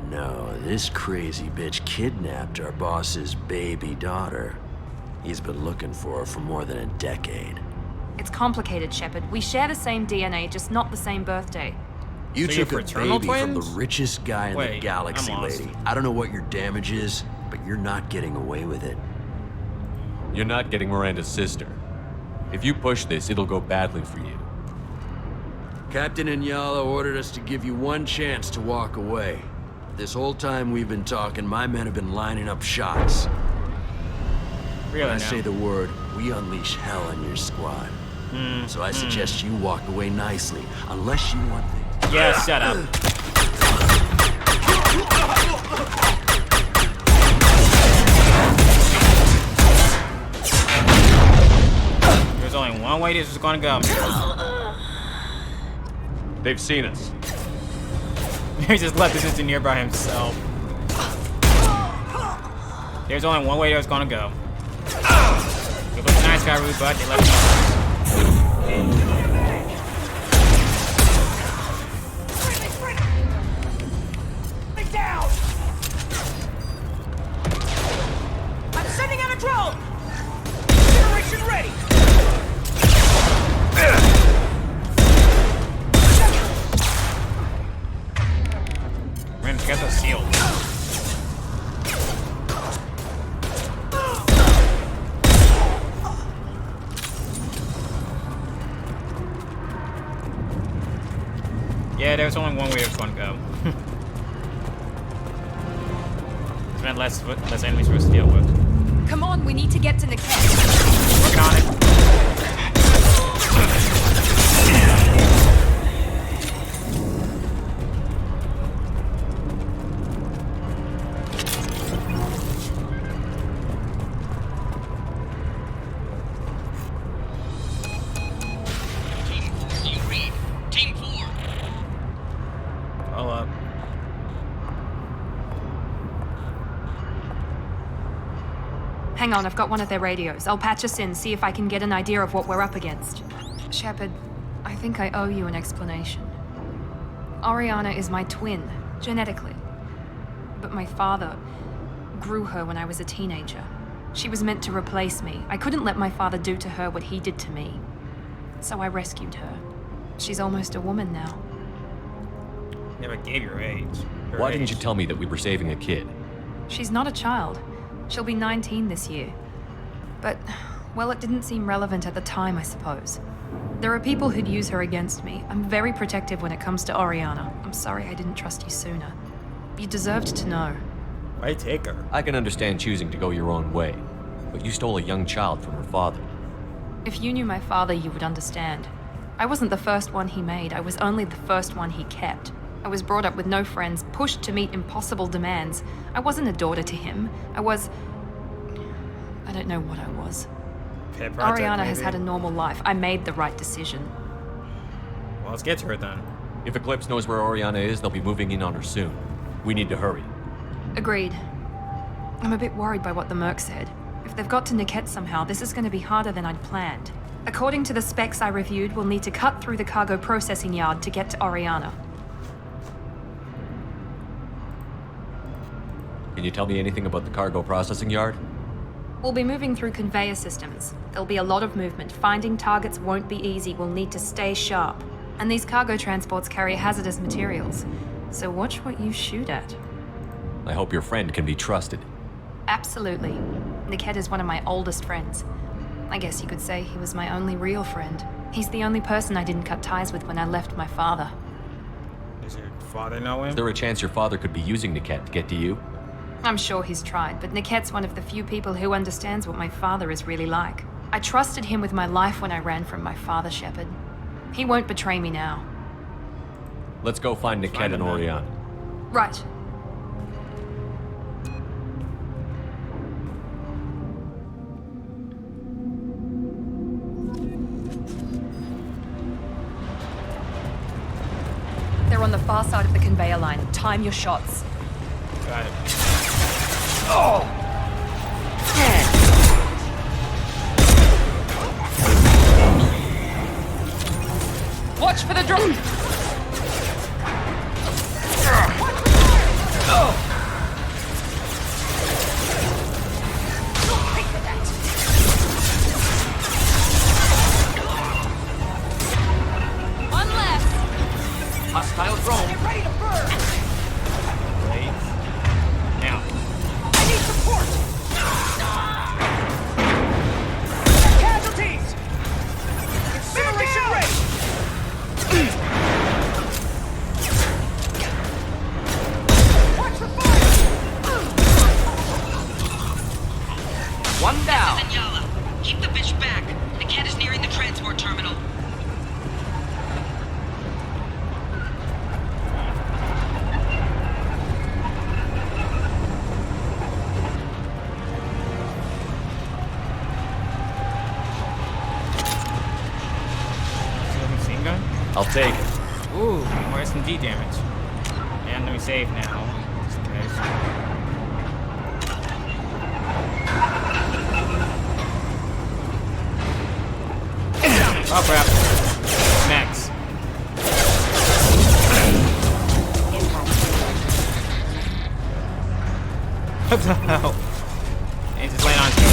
No, this crazy bitch kidnapped our boss's baby daughter. He's been looking for her for more than a decade. It's complicated, Shepard. We share the same DNA, just not the same birthday. You So you're took a fraternal baby from the twins? richest guy in the Wait, galaxy, I'm lost. lady. I don't know what your damage is, but you're not getting away with it. You're not getting Miranda's sister. If you push this, it'll go badly for you. Captain Inyala ordered us to give you one chance to walk away. This whole time we've been talking, my men have been lining up shots. Really When I now? say the word, we unleash hell on your squad. So I suggest you walk away nicely, unless you want things. Yeah, shut up. There's only one way this is gonna go. They've seen us. He just left his engineer by himself. There's only one way that's gonna go. It was a nice guy, rude, but they left him. Down! I'm sending out a drone! Generation ready! Man, get the seal. Yeah, there's only one way it's gonna go. It's meant less enemies for us to deal with. Come on, we need to get to Niket. Working on it. All up. Hang on, I've got one of their radios. I'll patch us in, see if I can get an idea of what we're up against. Shepard, I think I owe you an explanation. Oriana is my twin, genetically. But my father grew her when I was a teenager. She was meant to replace me. I couldn't let my father do to her what he did to me. So I rescued her. She's almost a woman now. Never gave your age. Why didn't you tell me that we were saving a kid? She's not a child. She'll be 19 this year. But, well, it didn't seem relevant at the time, I suppose. There are people who'd use her against me. I'm very protective when it comes to Oriana. I'm sorry I didn't trust you sooner. You deserved to know. Why take her? I can understand choosing to go your own way, but you stole a young child from her father. If you knew my father, you would understand. I wasn't the first one he made. I was only the first one he kept. I was brought up with no friends, pushed to meet impossible demands. I wasn't a daughter to him. I don't know what I was. Pet project, Oriana has maybe? had a normal life. I made the right decision. Well, let's get to her then. If Eclipse knows where Oriana is, they'll be moving in on her soon. We need to hurry. Agreed. I'm a bit worried by what the Merc said. If they've got to Niket somehow, this is going to be harder than I'd planned. According to the specs I reviewed, we'll need to cut through the cargo processing yard to get to Oriana. Can you tell me anything about the cargo processing yard? We'll be moving through conveyor systems. There'll be a lot of movement. Finding targets won't be easy. We'll need to stay sharp. And these cargo transports carry hazardous materials. So watch what you shoot at. I hope your friend can be trusted. Absolutely. Niket is one of my oldest friends. I guess you could say he was my only real friend. He's the only person I didn't cut ties with when I left my father. Does your father know him? Is there a chance your father could be using Niket to get to you? I'm sure he's tried, but Niket's one of the few people who understands what my father is really like. I trusted him with my life when I ran from my father, Shepard. He won't betray me now. Let's go find Niket and Oriana. Right. They're on the far side of the conveyor line. Time your shots. Got it. Oh! Watch for the drone! I'll take it. Ooh, more SMG damage. And let me save now. Just in case. Oh crap. Max. What the hell? And just land on top.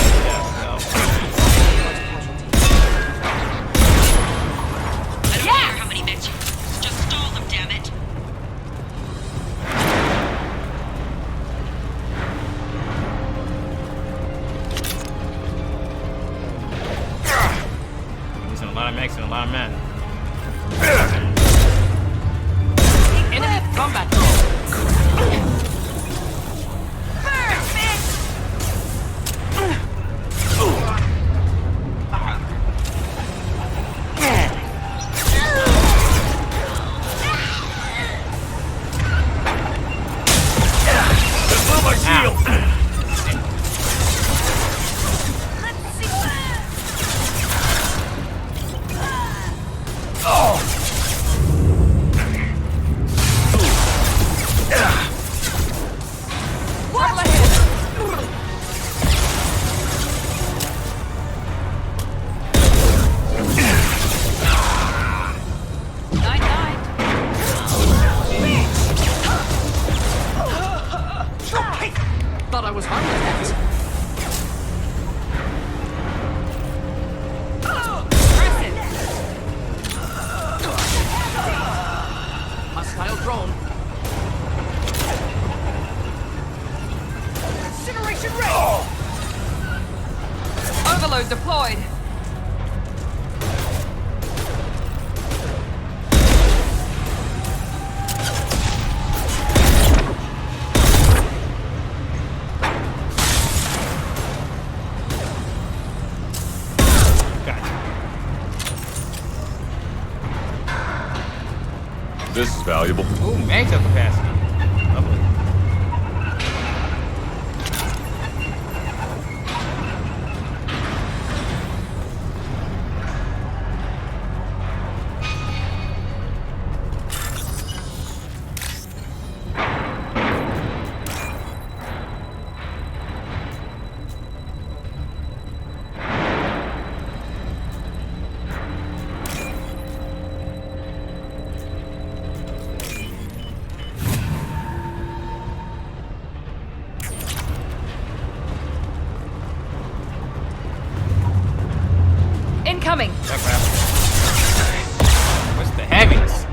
I don't care how many mechs you use. Just stall them, damn it. Using a lot of mechs and a lot of men. Enemy combat. Thought I was harmless. Hostile drone. Incineration ray. Overload deployed. This is valuable. Ooh, mantle capacity. Lovely. Incoming. What's the heavies?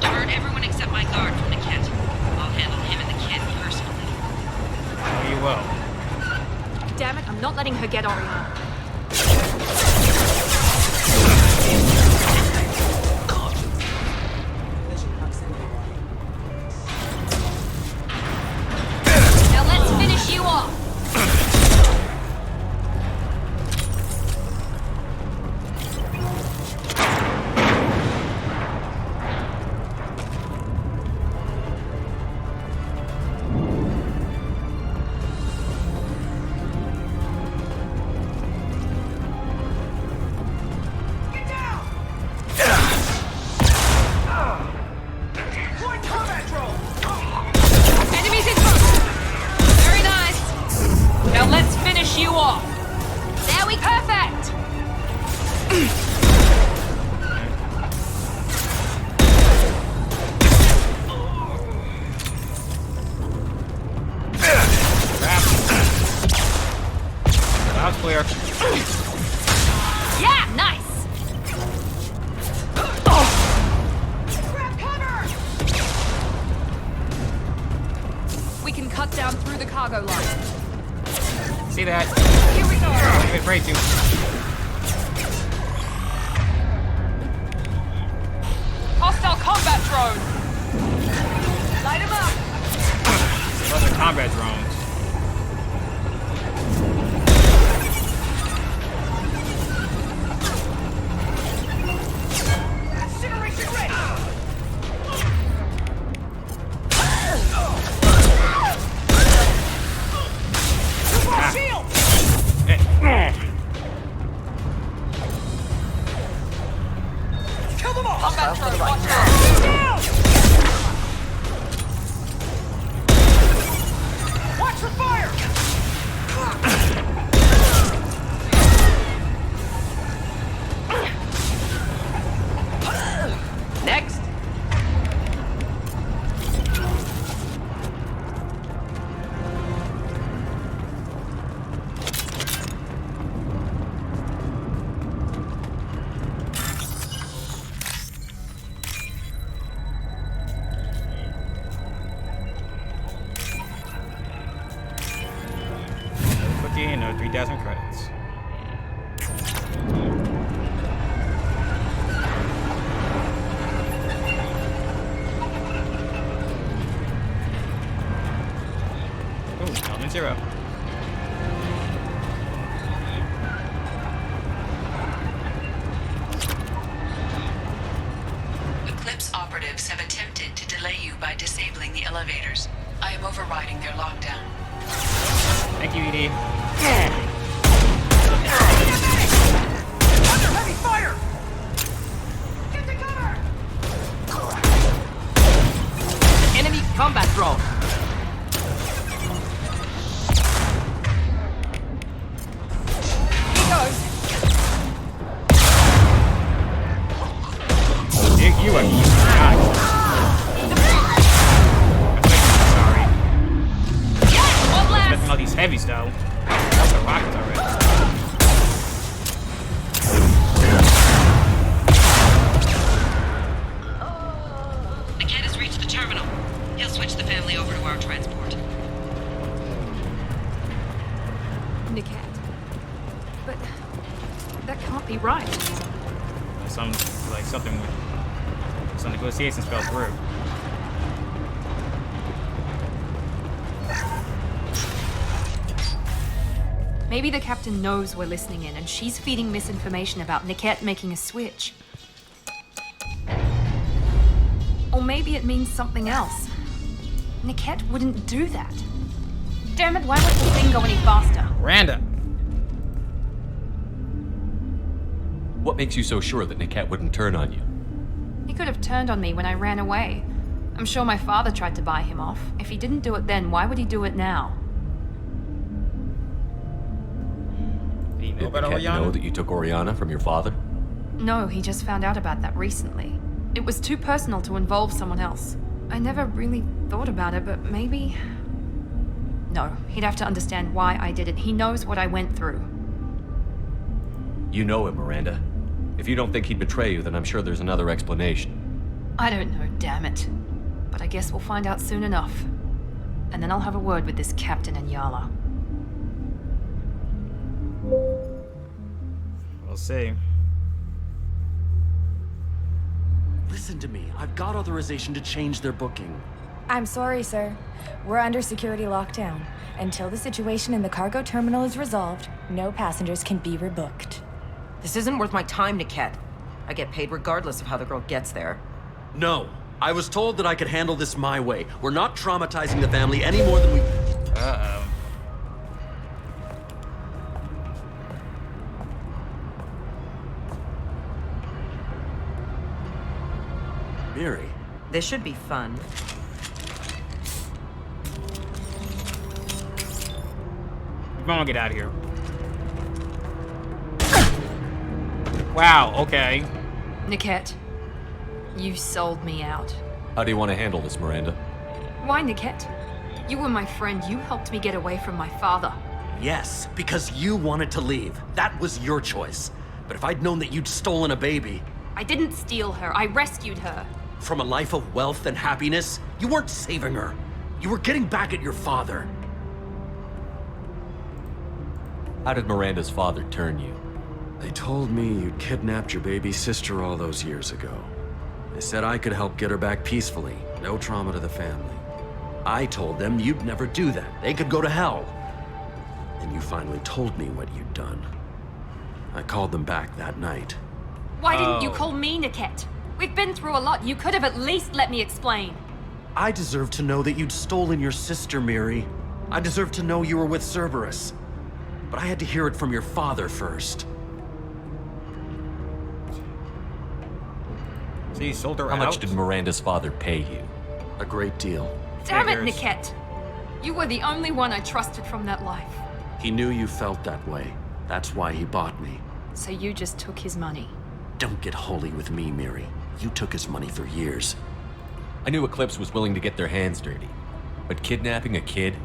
Divert everyone except my guard from Niket. I'll handle him and the kid personally. Oh, you will. Damn it, I'm not letting her get Oriana. Now let's finish you off. Enemies in front. Very nice. Now let's finish you off. There we perfect. That was clear. Yeah, nice. We can cut down through the cargo line. See that? Here we go. I'm afraid to. Hostile combat drone. Light him up. Those are combat drones. Incineration ray. energy and another 3,000 credits. Oh, element 0. Eclipse operatives have attempted to delay you by disabling the elevators. I am overriding their lockdown. Thank you, Edie. Under heavy fire! Get to cover! Enemy combat drone! He goes! Dick, you are God. Sorry. Expecting all these heavies though. That's the rockets already. Niket has reached the terminal. He'll switch the family over to our transport. Niket. But that can't be right. Some negotiations fell through. Maybe the captain knows we're listening in and she's feeding misinformation about Niket making a switch. Or maybe it means something else. Niket wouldn't do that. Damn it, why won't the thing go any faster? Miranda! What makes you so sure that Niket wouldn't turn on you? He could have turned on me when I ran away. I'm sure my father tried to buy him off. If he didn't do it then, why would he do it now? Do you know Did about Niket Oriana? know that you took Oriana from your father? No, he just found out about that recently. It was too personal to involve someone else. I never really thought about it, but maybe... No, he'd have to understand why I did it. He knows what I went through. You know him, Miranda. If you don't think he'd betray you, then I'm sure there's another explanation. I don't know, damn it. But I guess we'll find out soon enough. And then I'll have a word with this captain and Yala. We'll see. Listen to me. I've got authorization to change their booking. I'm sorry, sir. We're under security lockdown. Until the situation in the cargo terminal is resolved, no passengers can be rebooked. This isn't worth my time, Niket. I get paid regardless of how the girl gets there. No. I was told that I could handle this my way. We're not traumatizing the family any more than we... Uh-oh. Miri. This should be fun. We're gonna get out of here. Wow, okay. Niket, you sold me out. How do you want to handle this, Miranda? Why, Niket? You were my friend. You helped me get away from my father. Yes, because you wanted to leave. That was your choice. But if I'd known that you'd stolen a baby... I didn't steal her. I rescued her. From a life of wealth and happiness, you weren't saving her. You were getting back at your father. How did Miranda's father turn you? They told me you'd kidnapped your baby sister all those years ago. They said I could help get her back peacefully. No trauma to the family. I told them you'd never do that. They could go to hell. And you finally told me what you'd done. I called them back that night. Why didn't you call me, Niket? We've been through a lot. You could have at least let me explain. I deserve to know that you'd stolen your sister, Miri. I deserve to know you were with Cerberus. But I had to hear it from your father first. So you sold her How out? much did Miranda's father pay you? A great deal. Damn it, Niket! You were the only one I trusted from that life. He knew you felt that way. That's why he bought me. So you just took his money. Don't get holy with me, Miri. You took his money for years. I knew Eclipse was willing to get their hands dirty. But kidnapping a kid?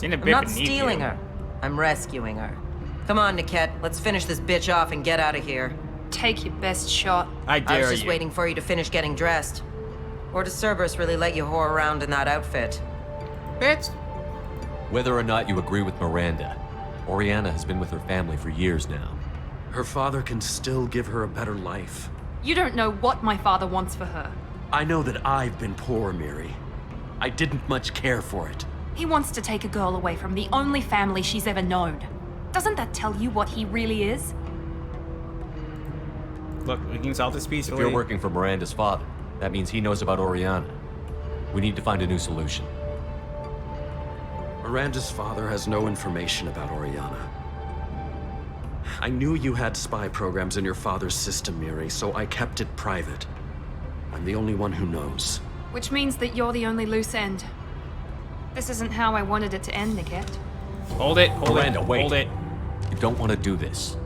I'm not stealing her. I'm rescuing her. Come on, Niket. Let's finish this bitch off and get out of here. Take your best shot. I I was just waiting for you to finish getting dressed. Or does Cerberus really let you whore around in that outfit? Bitch. Whether or not you agree with Miranda, Oriana has been with her family for years now. Her father can still give her a better life. You don't know what my father wants for her. I know that I've been poor, Miri. I didn't much care for it. He wants to take a girl away from the only family she's ever known. Doesn't that tell you what he really is? Look, we can solve this peacefully. If you're working for Miranda's father, that means he knows about Oriana. We need to find a new solution. Miranda's father has no information about Oriana. I knew you had spy programs in your father's system, Miri, so I kept it private. I'm the only one who knows. Which means that you're the only loose end. This isn't how I wanted it to end, Niket. Hold it, Miranda, wait. Hold it. You don't want to do this.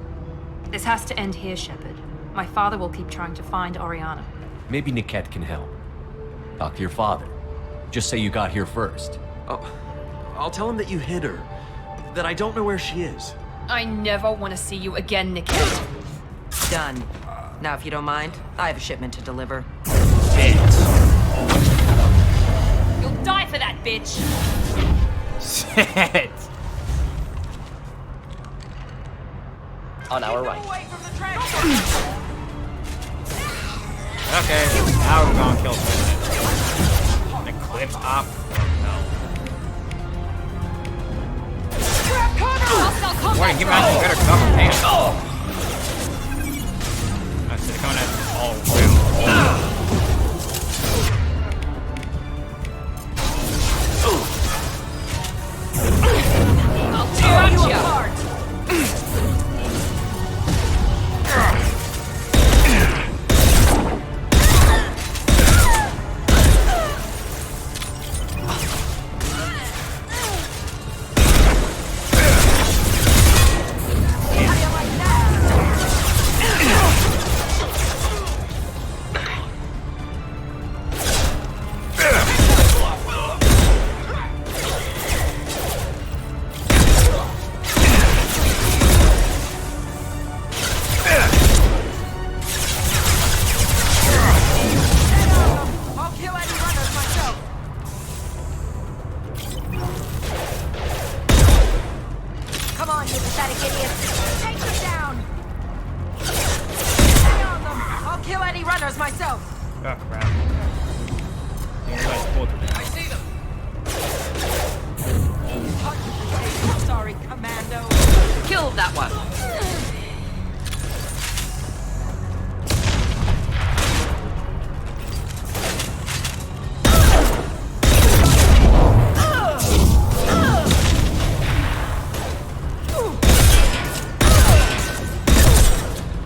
This has to end here, Shepard. My father will keep trying to find Oriana. Maybe Niket can help. Talk to your father. Just say you got here first. I'll tell him that you hid her. That I don't know where she is. I never want to see you again, Niket. Done. Now, if you don't mind, I have a shipment to deliver. You'll die for that, bitch! Shit! On our right. Okay, now we're gonna kill someone. The clip up. Warning, give out better cover, damn. That's it, coming at all around. I'll tear you apart!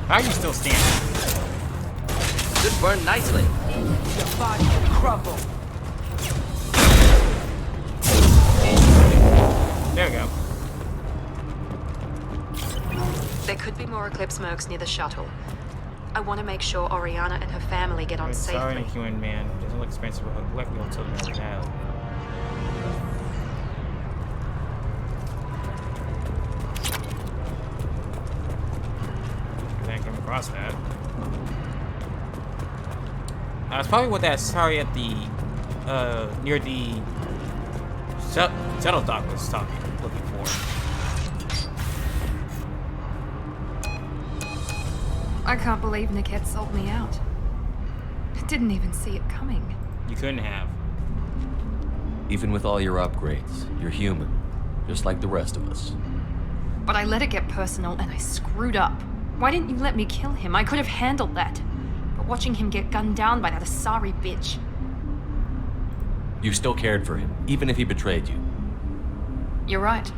How are you still standing? Should burn nicely. Your body will crumble. There we go. There could be more Eclipse mercs near the shuttle. I want to make sure Oriana and her family get on safely. Sorry, human man. Doesn't look expensive, but likely will tilt me now. Across that. That's probably what that sorry at the near the shuttle dock was looking for. I can't believe Niket sold me out. I didn't even see it coming. You couldn't have. Even with all your upgrades, you're human, just like the rest of us. But I let it get personal and I screwed up. Why didn't you let me kill him? I could have handled that. But watching him get gunned down by that Asari bitch. You still cared for him, even if he betrayed you. You're right.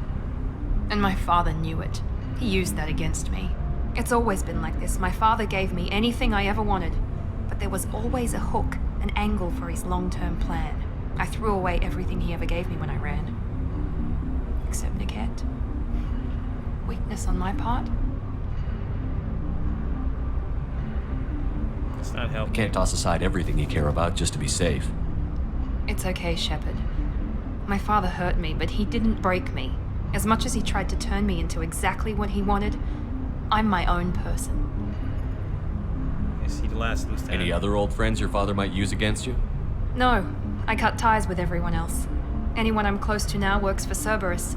And my father knew it. He used that against me. It's always been like this. My father gave me anything I ever wanted. But there was always a hook, an angle for his long-term plan. I threw away everything he ever gave me when I ran. Except Niket. Weakness on my part. It's not helping. You can't toss aside everything you care about just to be safe. It's okay, Shepard. My father hurt me, but he didn't break me. As much as he tried to turn me into exactly what he wanted, I'm my own person. Is he the last lieutenant? Any other old friends your father might use against you? No, I cut ties with everyone else. Anyone I'm close to now works for Cerberus.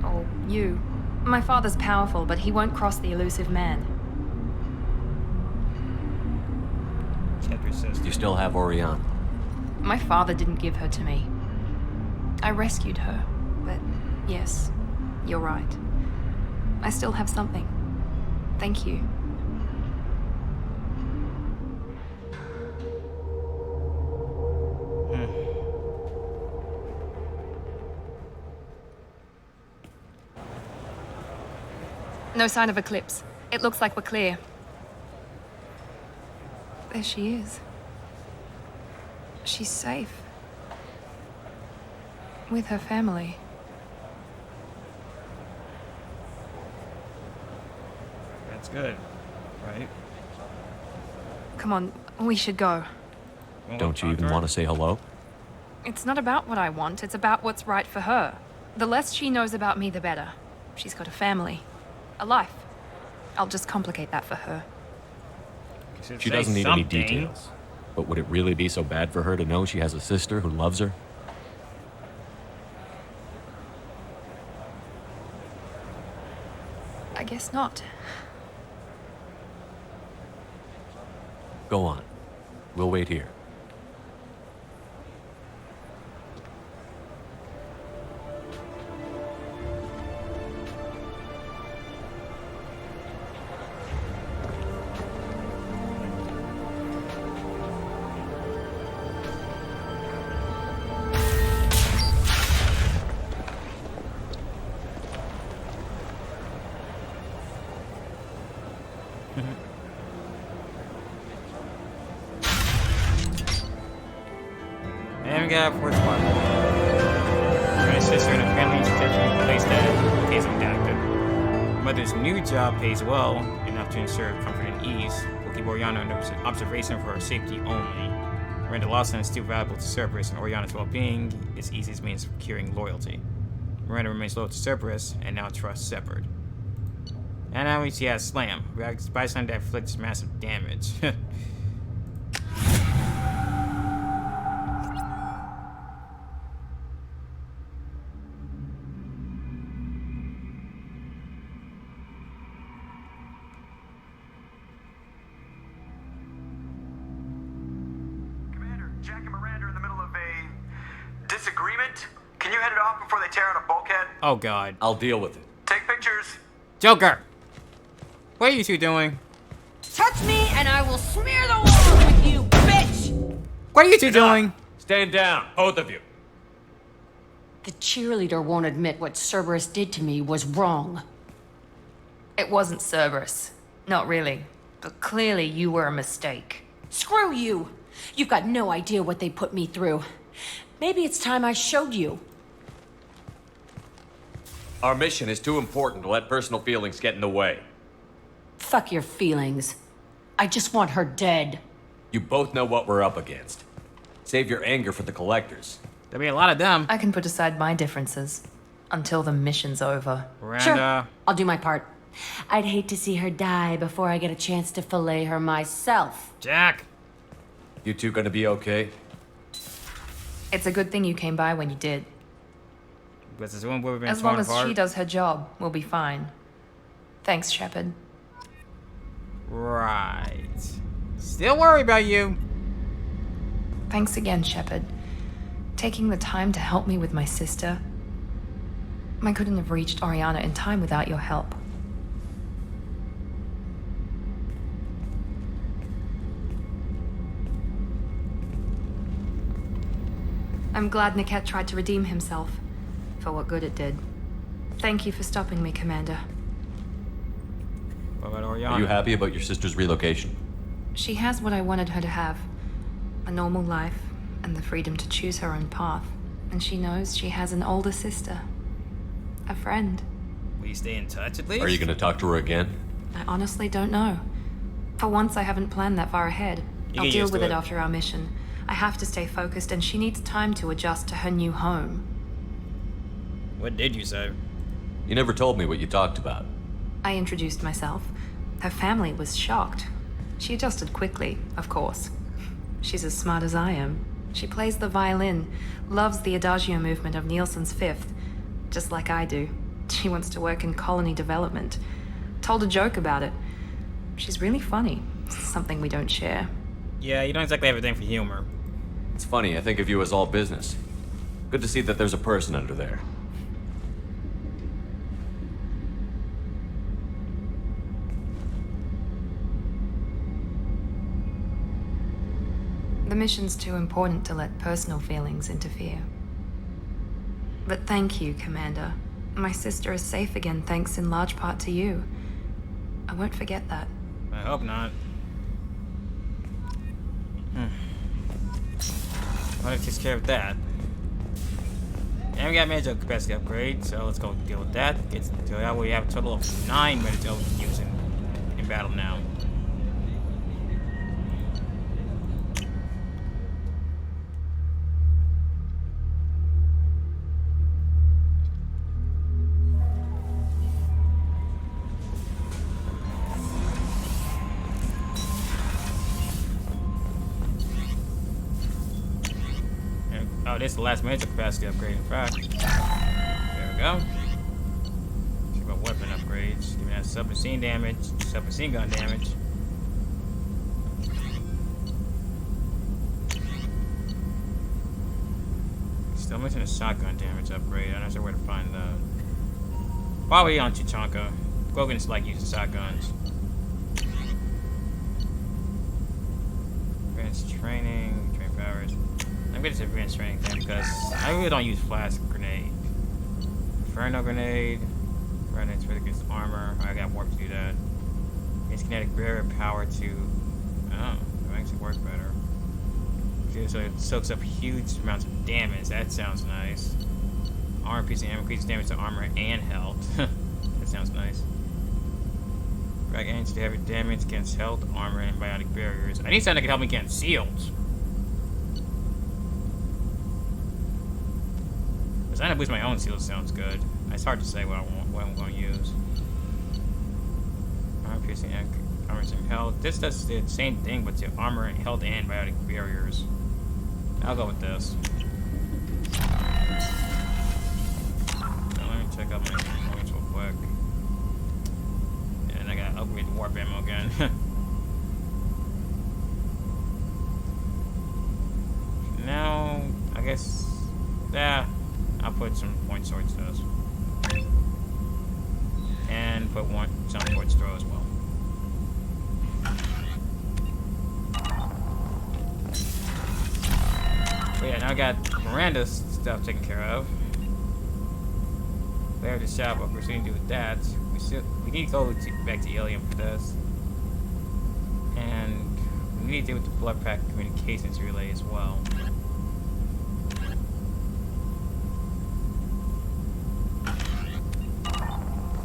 Or you. My father's powerful, but he won't cross the elusive man. You still have Oriana. My father didn't give her to me. I rescued her, but yes, you're right. I still have something. Thank you. No sign of eclipse. It looks like we're clear. There she is. She's safe. With her family. That's good, right? Come on, we should go. Don't you even want to say hello? It's not about what I want, it's about what's right for her. The less she knows about me, the better. She's got a family. A life. I'll just complicate that for her. She doesn't need any details. But would it really be so bad for her to know she has a sister who loves her? I guess not. Go on. We'll wait here. And we got fourth one. Her sister and a family intentionally placed that in case of adapted. Mother's new job pays well, enough to ensure comfort and ease. We'll keep Oriana under observation for her safety only. Miranda Lawson is still valuable to Cerberus, and Oriana's well-being is easiest means of securing loyalty. Miranda remains loyal to Cerberus, and now trusts Shepard. And now we see has Slam, by something that inflicts massive damage. Jack and Miranda are in the middle of a disagreement. Can you head it off before they tear out a bulkhead? Oh god. I'll deal with it. Take pictures. Joker! What are you two doing? Touch me and I will smear the walls with you, bitch! What are you two doing? Stand down, both of you. The cheerleader won't admit what Cerberus did to me was wrong. It wasn't Cerberus. Not really. But clearly you were a mistake. Screw you! You've got no idea what they put me through. Maybe it's time I showed you. Our mission is too important to let personal feelings get in the way. Fuck your feelings. I just want her dead. You both know what we're up against. Save your anger for the collectors. There'll be a lot of them. I can put aside my differences until the mission's over. Miranda. Sure, I'll do my part. I'd hate to see her die before I get a chance to fillet her myself. Jack. You two gonna be okay? It's a good thing you came by when you did. Because this one would have been As long torn as apart. she does her job, we'll be fine. Thanks, Shepard. Right. Still worry about you. Thanks again, Shepard. Taking the time to help me with my sister. I couldn't have reached Oriana in time without your help. I'm glad Niket tried to redeem himself, for what good it did. Thank you for stopping me, Commander. What about Oriana? Are you happy about your sister's relocation? She has what I wanted her to have. A normal life, and the freedom to choose her own path. And she knows she has an older sister. A friend. Will you stay in touch at least? Are you gonna talk to her again? I honestly don't know. For once, I haven't planned that far ahead. You I'll get deal used with to it it. after our mission. I have to stay focused, and she needs time to adjust to her new home. What did you say? You never told me what you talked about. I introduced myself. Her family was shocked. She adjusted quickly, of course. She's as smart as I am. She plays the violin, loves the adagio movement of Nielsen's Fifth, just like I do. She wants to work in colony development. Told a joke about it. She's really funny. Something we don't share. Yeah, you don't exactly have a thing for humor. It's funny, I think of you as all business. Good to see that there's a person under there. The mission's too important to let personal feelings interfere. But thank you, Commander. My sister is safe again thanks in large part to you. I won't forget that. I hope not. Well, it takes care of that. And we got major capacity upgrade, so let's go deal with that. Get to that. We have a total of 9 minutes we can use in battle now. Oh, this is the last major capacity upgrade, in fact. There we go. Talk about weapon upgrades. Giving us submachine damage, submachine gun damage. Still missing a shotgun damage upgrade. I'm not sure where to find that. Probably on Chichanka. Grogan's like using shotguns. Advanced training, train powers. I'm getting to advanced training then because I really don't use flash grenade. Inferno grenade. Grenades really against armor. I got warp to do that. It's kinetic barrier power to. Oh, it makes it work better. Okay, so it soaks up huge amounts of damage. That sounds nice. Armor piece and increases damage to armor and health. That sounds nice. Drag enemies to heavy damage against health, armor, and biotic barriers. I need something that can help me against shields. Design to boost my own shield sounds good. It's hard to say what I'm going to use. Armor piercing, armor and health. This does the same thing, but to armor, health, and biotic barriers. I'll go with this. So let me check out my points real quick. And I gotta upgrade the warp ammo again. Now, I guess, yeah. I'll put some point swords to this. And put some towards throw as well. But yeah, now I got Miranda's stuff taken care of. There to shop, what we're going to do with that. We need to go back to Ilium for this. And we need to deal with the blood pack communications relay as well.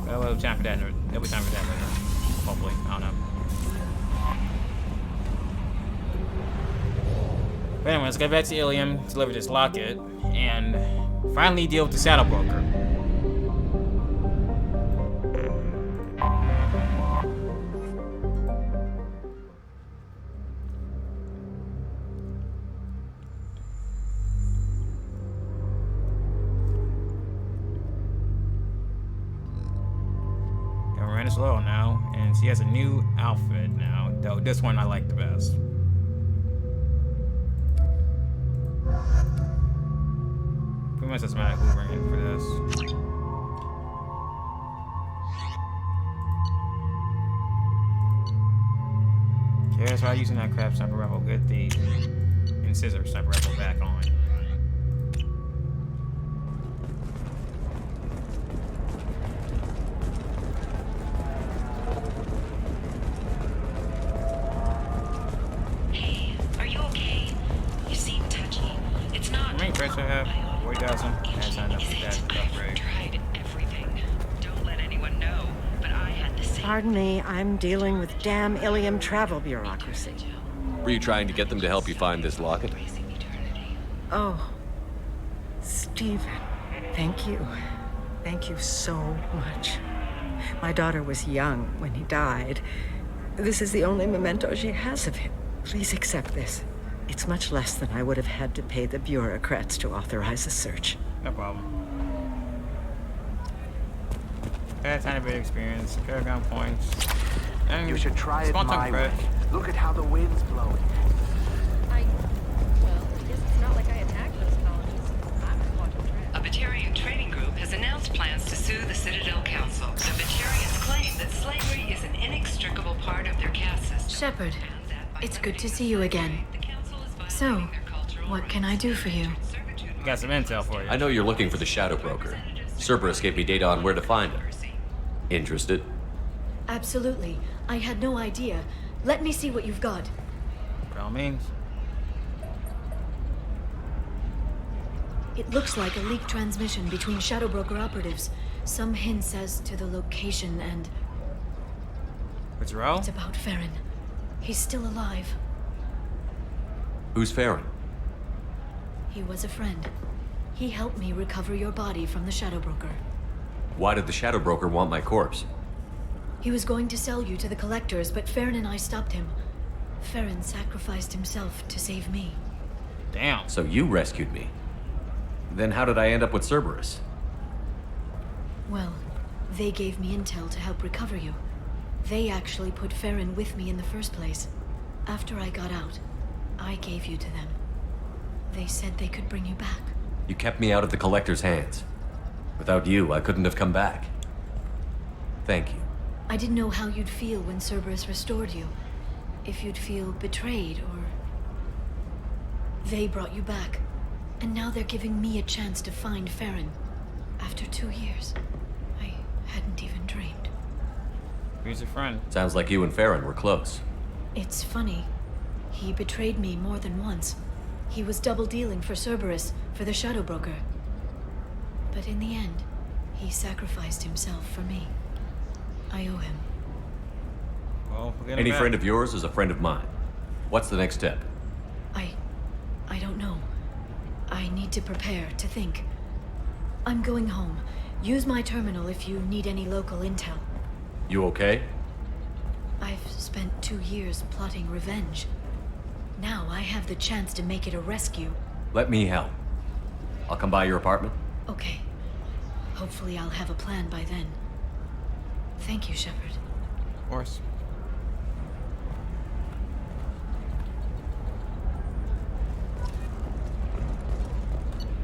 There'll be time for that. There'll be time for that later. Hopefully. I don't know. But anyway, let's get back to Ilium, deliver this locket, and finally deal with the saddle broker. Miranda's loyal now, and she has a new outfit now, though this one I like the best. Pretty much doesn't matter who we're in for this. Okay, that's why I'm using that crap sniper rifle. Get the incisor sniper rifle back on. I have 40,000. That's not enough for that upgrade. Tried everything. Don't let anyone know, but I had the same. Pardon me, I'm dealing with damn Ilium travel bureaucracy. Were you trying to get them to help you find this locket? Oh, Stephen, thank you. Thank you so much. My daughter was young when he died. This is the only memento she has of him. Please accept this. It's much less than I would have had to pay the bureaucrats to authorize a search. No problem. a tiny bit of experience, Paragon points. And You should try it small chunk my credit. way. Look at how the wind's blowing. Well, I guess it's not like I attacked those colonies. I'm just watching trends. A Batarian trading group has announced plans to sue the Citadel Council. The Batarians claim that slavery is an inextricable part of their caste system. Shepard, it's good to see you again. So, what can I do for you? Got some intel for you. I know you're looking for the Shadow Broker. Cerberus gave me data on where to find him. Interested? Absolutely. I had no idea. Let me see what you've got. By all means. It looks like a leaked transmission between Shadow Broker operatives. Some hints as to the location and... What's wrong? It's about Farron. He's still alive. Who's Farron? He was a friend. He helped me recover your body from the Shadow Broker. Why did the Shadow Broker want my corpse? He was going to sell you to the collectors, but Farron and I stopped him. Farron sacrificed himself to save me. Damn. So you rescued me. Then how did I end up with Cerberus? Well, they gave me intel to help recover you. They actually put Farron with me in the first place. After I got out, I gave you to them. They said they could bring you back. You kept me out of the Collector's hands. Without you, I couldn't have come back. Thank you. I didn't know how you'd feel when Cerberus restored you. If you'd feel betrayed, or... They brought you back. And now they're giving me a chance to find Farron. After 2 years. I hadn't even dreamed. Who's your friend? Sounds like you and Farron were close. It's funny. He betrayed me more than once. He was double-dealing for Cerberus, for the Shadow Broker. But in the end, he sacrificed himself for me. I owe him. Well, Any friend of yours is a friend of mine. What's the next step? I don't know. I need to prepare, to think. I'm going home. Use my terminal if you need any local intel. You okay? I've spent 2 years plotting revenge. Now I have the chance to make it a rescue. Let me help. I'll come by your apartment. Okay. Hopefully I'll have a plan by then. Thank you, Shepard. Of course.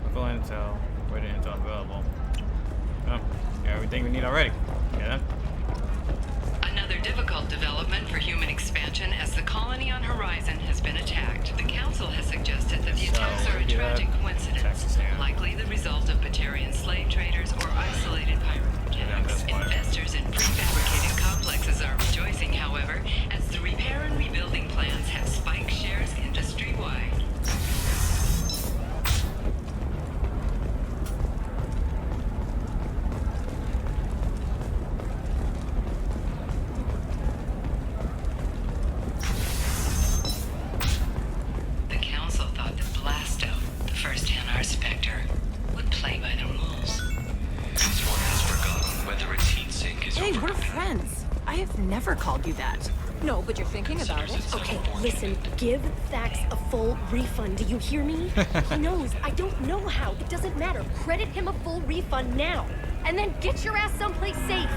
Local intel. Where the intel available? Oh, got everything we need already. Yeah. Another difficult development for human expansion as the colony on Horizon has been attacked. The Council has suggested that the attacks are a tragic coincidence, likely the result of Batarian slave traders or isolated pirate attacks. Investors in prefabricated complexes are rejoicing, however, as the repair and rebuilding plans have spiked shares industry-wide. Never called you that. No, but you're thinking about it. Okay, listen, give Thax a full refund. Do you hear me? He knows. I don't know how. It doesn't matter. Credit him a full refund now. And then get your ass someplace safe.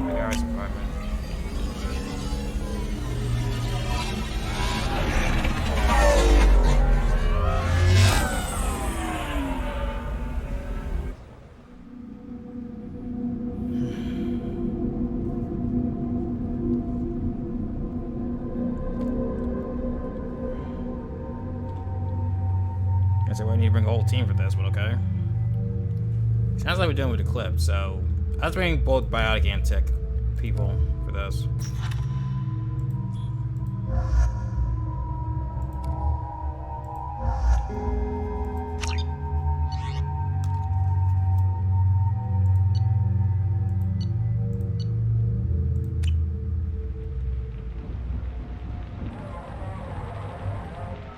Yara's apartment. I said we need to bring a whole team for this, but okay. Sounds like we're doing with the clip, so let's bring both biotic and tech people for this.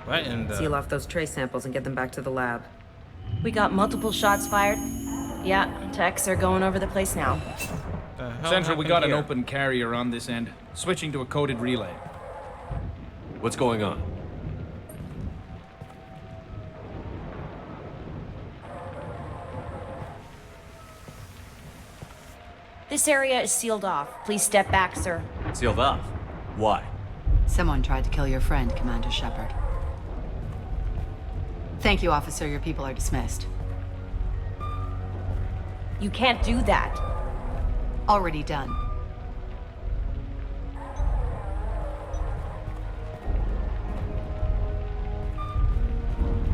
What in the... Seal off those trace samples and get them back to the lab. We got multiple shots fired. Yeah, techs are going over the place now. Central, we got an open carrier on this end. Switching to a coded relay. What's going on? This area is sealed off. Please step back, sir. Sealed off? Why? Someone tried to kill your friend, Commander Shepard. Thank you, officer. Your people are dismissed. You can't do that. Already done.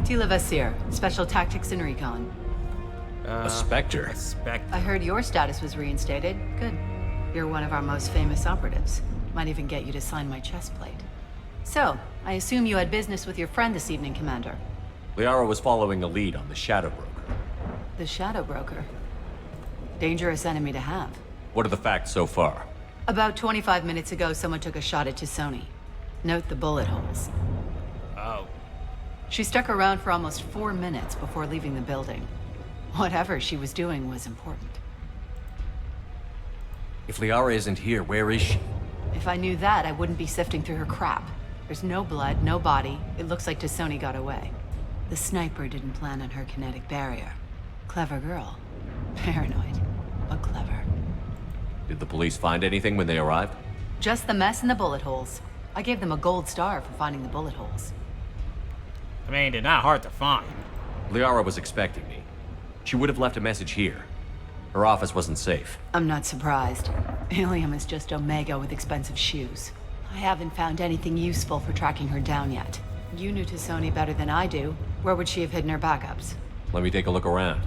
Tila Vasir, Special Tactics and Recon. A Spectre? I heard your status was reinstated. Good. You're one of our most famous operatives. Might even get you to sign my chest plate. So, I assume you had business with your friend this evening, Commander. Liara was following a lead on the Shadow Broker. The Shadow Broker. Dangerous enemy to have. What are the facts so far? About 25 minutes ago, someone took a shot at Tassoni. Note the bullet holes. Oh. She stuck around for almost 4 minutes before leaving the building. Whatever she was doing was important. If Liara isn't here, where is she? If I knew that, I wouldn't be sifting through her crap. There's no blood, no body. It looks like Tassoni got away. The sniper didn't plan on her kinetic barrier. Clever girl. Paranoid, but clever. Did the police find anything when they arrived? Just the mess and the bullet holes. I gave them a gold star for finding the bullet holes. I mean, they're not hard to find. Liara was expecting me. She would have left a message here. Her office wasn't safe. I'm not surprised. Ilium is just Omega with expensive shoes. I haven't found anything useful for tracking her down yet. You knew Tassoni better than I do. Where would she have hidden her backups? Let me take a look around.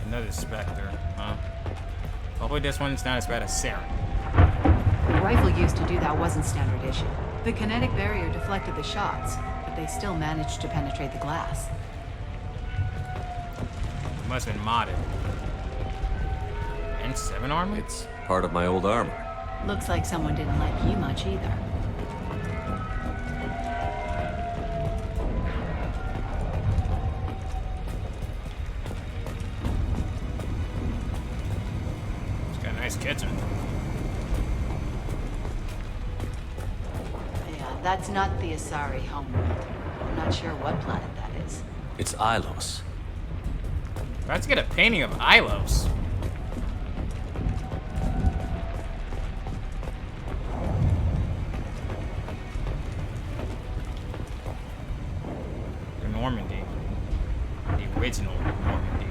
Another Spectre, huh? Hopefully this one's not as bad as Sarah. The rifle used to do that wasn't standard issue. The kinetic barrier deflected the shots, but they still managed to penetrate the glass. It must have been modded. And 7 armor? It's part of my old armor. Looks like someone didn't like you much either. It's got a nice kitchen. Yeah, that's not the Asari homeworld. I'm not sure what planet that is. It's Ilos. Let's get a painting of Ilos. The Normandy. The original Normandy.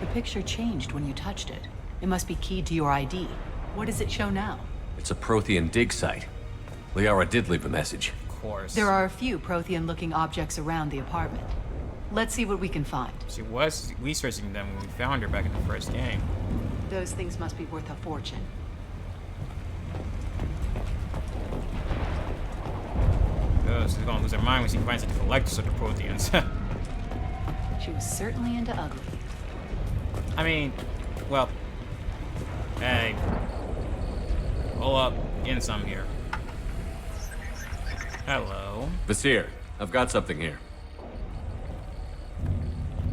The picture changed when you touched it. It must be keyed to your ID. What does it show now? It's a Prothean dig site. Liara did leave a message. Of course. There are a few Prothean-looking objects around the apartment. Let's see what we can find. She was researching them when we found her back in the first game. Those things must be worth a fortune. Oh, she's gonna lose her mind when she finds out the collectors of the Protheans. She was certainly into ugly. I mean, well, hey, hold up, getting some here. Hello. Vasir, I've got something here.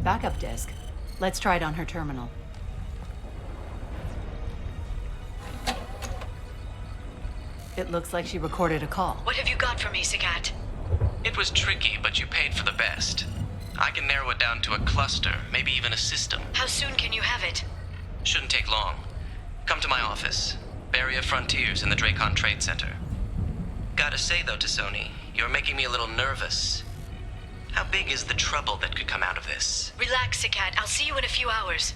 Backup disk. Let's try it on her terminal. It looks like she recorded a call. What have you got for me, Sagat? It was tricky, but you paid for the best. I can narrow it down to a cluster, maybe even a system. How soon can you have it? Shouldn't take long. Come to my office. Barrier Frontiers in the Dracon Trade Center. Gotta say though, Tassoni, you're making me a little nervous. How big is the trouble that could come out of this? Relax, Sagat. I'll see you in a few hours.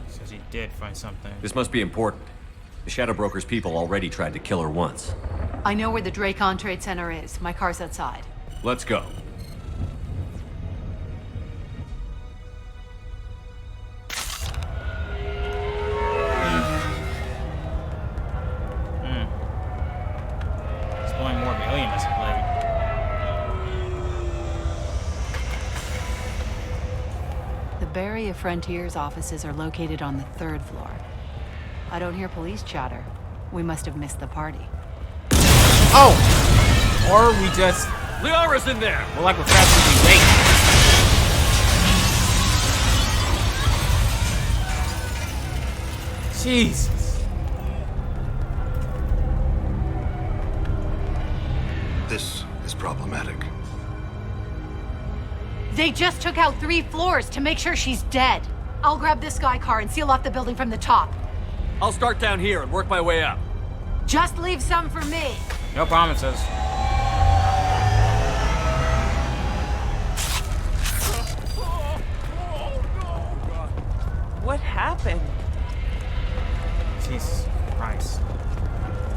Says he did find something. This must be important. The Shadow Broker's people already tried to kill her once. I know where the Dracon Trade Center is. My car's outside. Let's go. Exploring more of the alien must play. The Barrier Frontiers offices are located on the 3rd floor. I don't hear police chatter. We must have missed the party. Oh! Or we just... Liara's in there! We're like we're practically late. Jesus. They just took out 3 floors to make sure she's dead. I'll grab this guy car and seal off the building from the top. I'll start down here and work my way up. Just leave some for me. No promises. What happened? Jesus Christ.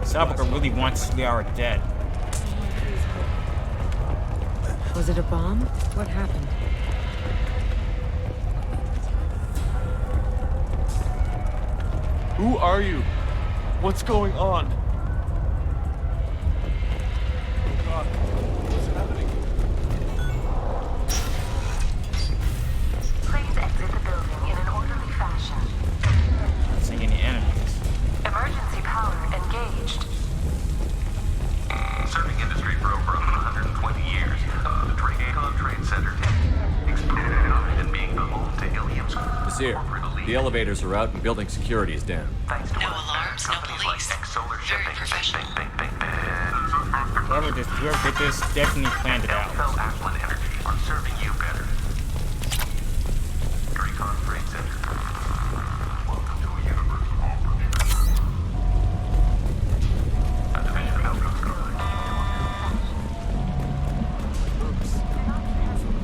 Salvador really wants Liara dead. Was it a bomb? What happened? Who are you? What's going on? Oh God, what's happening? Please exit the building in an orderly fashion. Not seeing any enemies. Emergency power engaged. Serving industry for over 120 years. The Dracon Trade Center exploded and being the home to Ilium's. Vizier, the elevators are out and building security is down. No alarms, no police. Very professional. Whoever did this definitely planned it out. Are serving you better. Dracon Trade Center. Welcome to a universe of opportunity. A division of Outcomes Guard.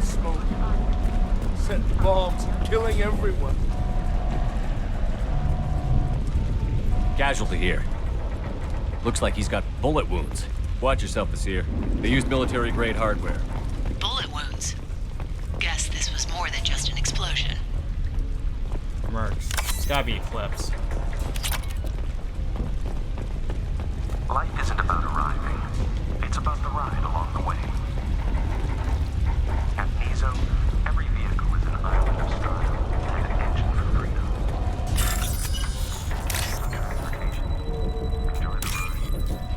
Smoke. Set bombs, killing everyone. Casualty here. Looks like he's got bullet wounds. Watch yourself, Vizier. They used military-grade hardware. Bullet wounds. Guess this was more than just an explosion. Mercs. It's gotta be Eclipse. Life isn't about arriving. It's about the ride along the way. At Nizo, every vehicle is an island of style and an engine for freedom.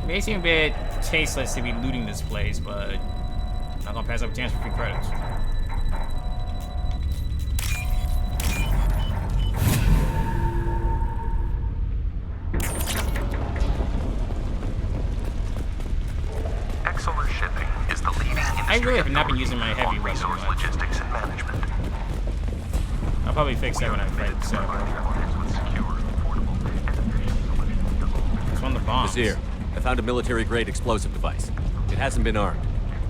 May seem a bit tasteless to be looting this place, but not gonna pass up a chance for free credits. Exolar Shipping is the leading industry. I really have not been using my heavy weapon resource much. logistics and management. I'll probably fix that when I fight It's one of the bombs. Vizier, I found a military-grade explosive device. It hasn't been armed.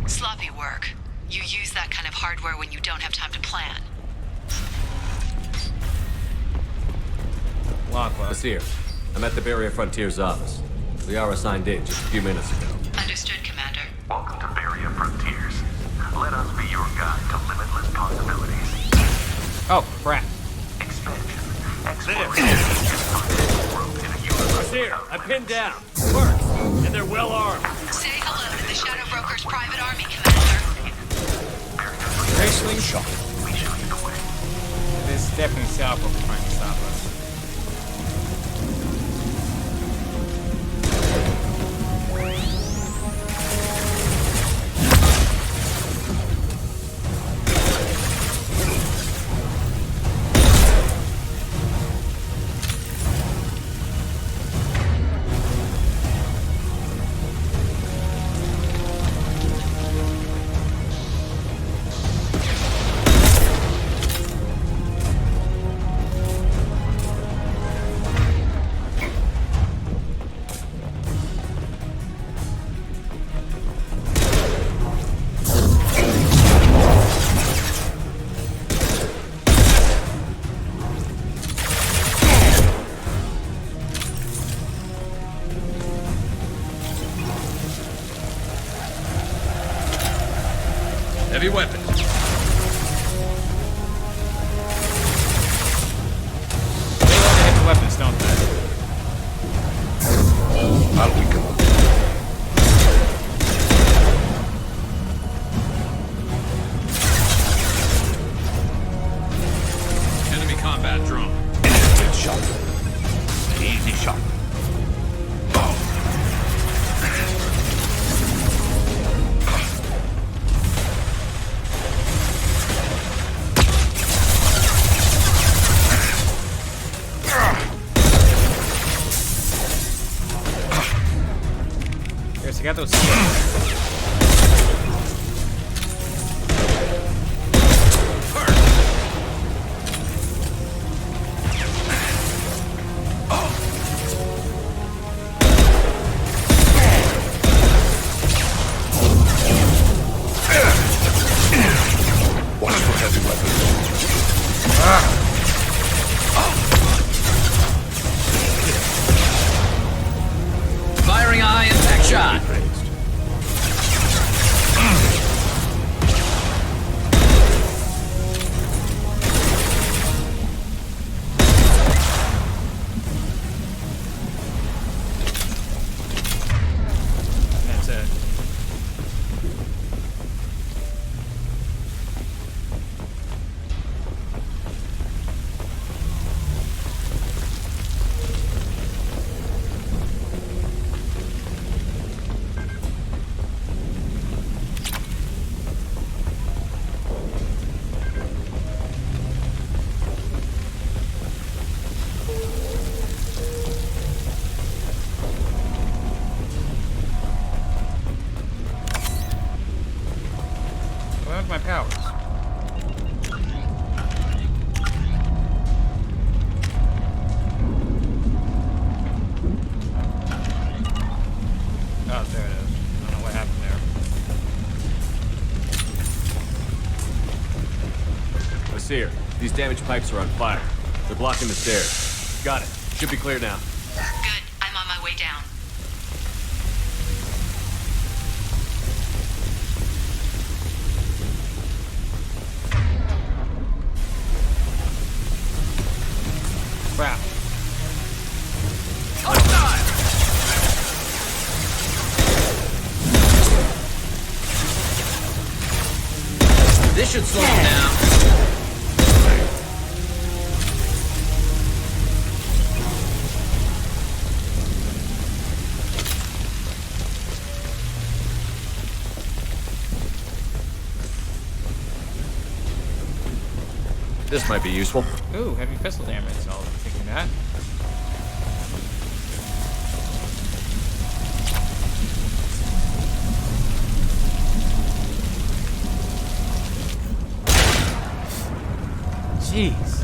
Sloppy work. You use that kind of hardware when you don't have time to plan. Vizier, I'm at the Barrier Frontiers office. Liara signed in just a few minutes ago. Understood, Commander. Welcome to Barrier Frontiers. Let us be your guide to limitless possibilities. Oh, crap. Expansion, exploration, Vizier, I'm pinned down. Works. And they're well armed. Say hello to the Shadow Broker's private army, Commander. Gracefully shot. This is definitely Salvo trying to stop us. Heavy weapon. They love to hit the weapons, don't they? Out we go. Enemy combat drone. Good shot. Easy shot. Yes, I got those. Basir, these damaged pipes are on fire. They're blocking the stairs. Got it. Should be clear now. Good. I'm on my way down. Crap. This should slow him down. This might be useful. Ooh, heavy pistol damage. I'll take that. Jeez.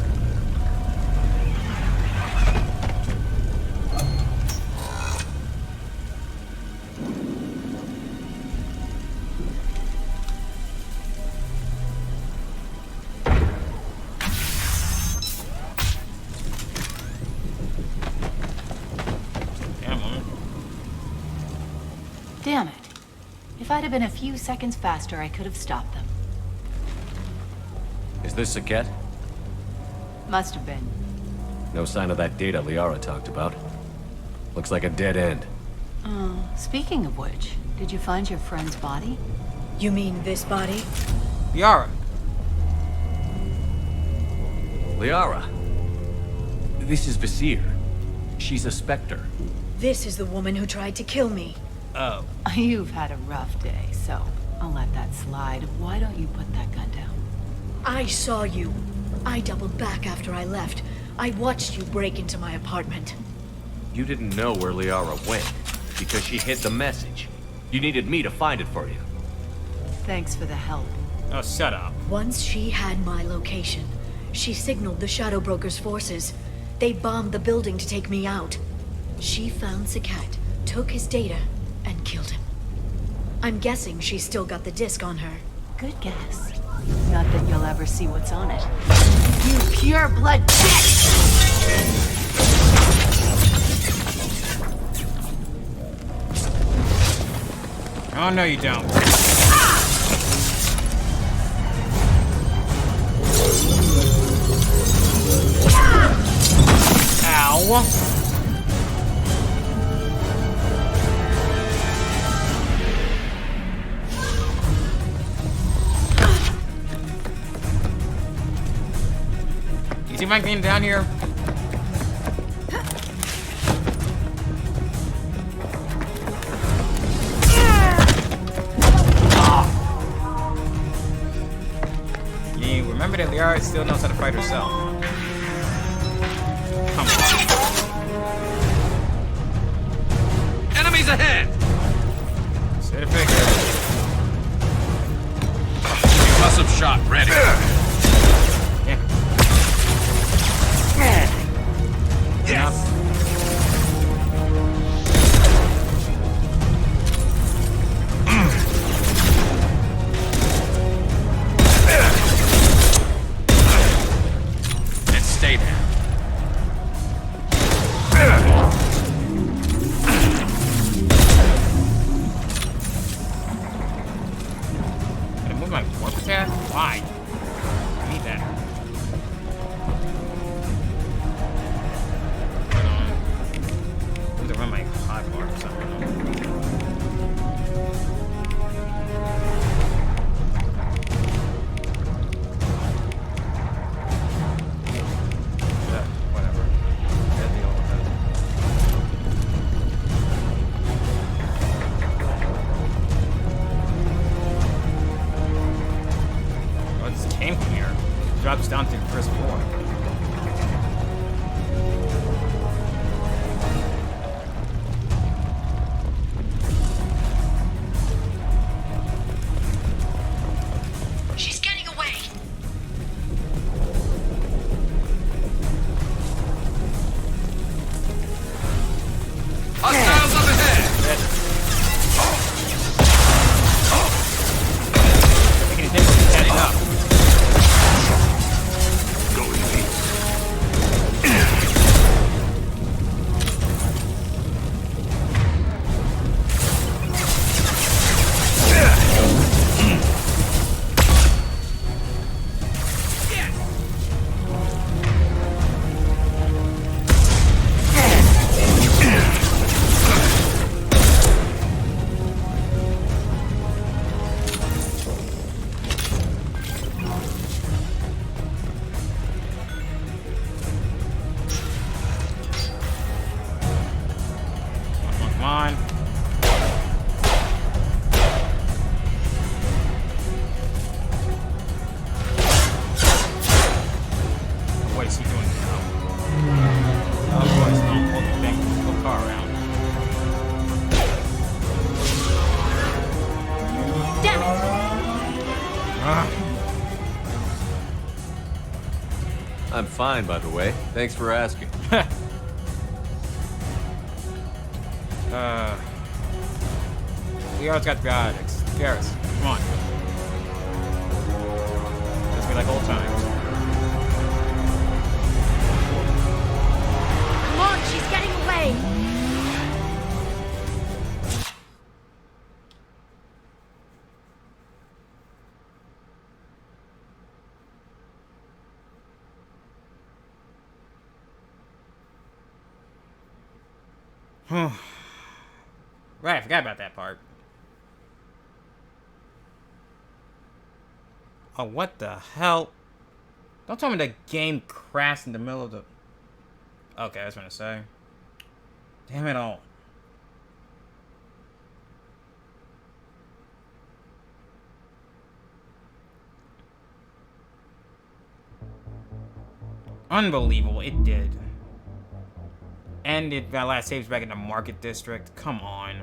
Damn it. If I'd have been a few seconds faster, I could have stopped them. Is this Saket? Must have been. No sign of that data Liara talked about. Looks like a dead end. Oh, speaking of which, did you find your friend's body? You mean this body? Liara. Liara. This is Basir. She's a Spectre. This is the woman who tried to kill me. Oh. You've had a rough day, so I'll let that slide. Why don't you put that gun down? I saw you. I doubled back after I left. I watched you break into my apartment. You didn't know where Liara went, because she hid the message. You needed me to find it for you. Thanks for the help. Oh, shut up. Once she had my location, she signaled the Shadow Broker's forces. They bombed the building to take me out. She found Saket, took his data, and killed him. I'm guessing she's still got the disc on her. Good guess. Not that you'll ever see what's on it. You pure blood bitch! Oh, no, you don't. Ow. You see my game down here? You remember that Liara still knows how to fight herself. Come on. Enemies ahead! Set a figure. Awesome shot, ready. Yes. And stay there. Can I move my warp pad? Why? I need that. To run my hot bar or something. Whatever. Deal with that. Oh, this came from here. It drops down to the first floor. on. What is he doing now? Oh boy, it's not holding the whole car around. Damn it! I'm fine, by the way. Thanks for asking. We always got biotics. Garrus, come on. Just be like old times. Come on, she's getting away! Right, I forgot about that part. Oh, what the hell? Don't tell me the game crashed in the middle of the... Okay, I was gonna say. Damn it all. Unbelievable, it did. And my last save's back in the Market District. Come on.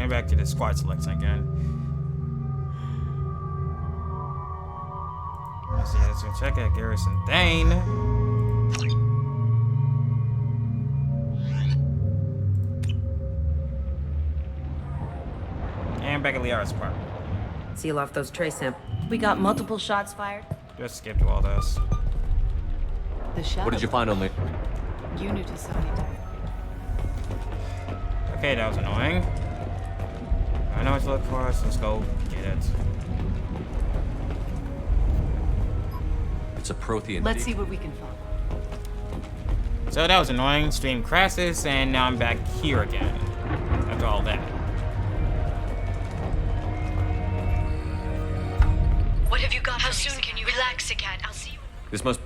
Back to the squad selection again. Let's see, let's go check out Garrison Thane. And back at Liara's apartment. Seal off those trace samples. We got multiple shots fired. Just skip to all this. The shadow. What did you find on me? You knew Tasani died. Okay, that was annoying. I know what to look for, so let's go get it. It's a Prothean. Let's see what we can find. So that was annoying. Stream crashes, and now I'm back here again. After all that. What have you got? How soon can you relax, Cat? I'll see you. This must...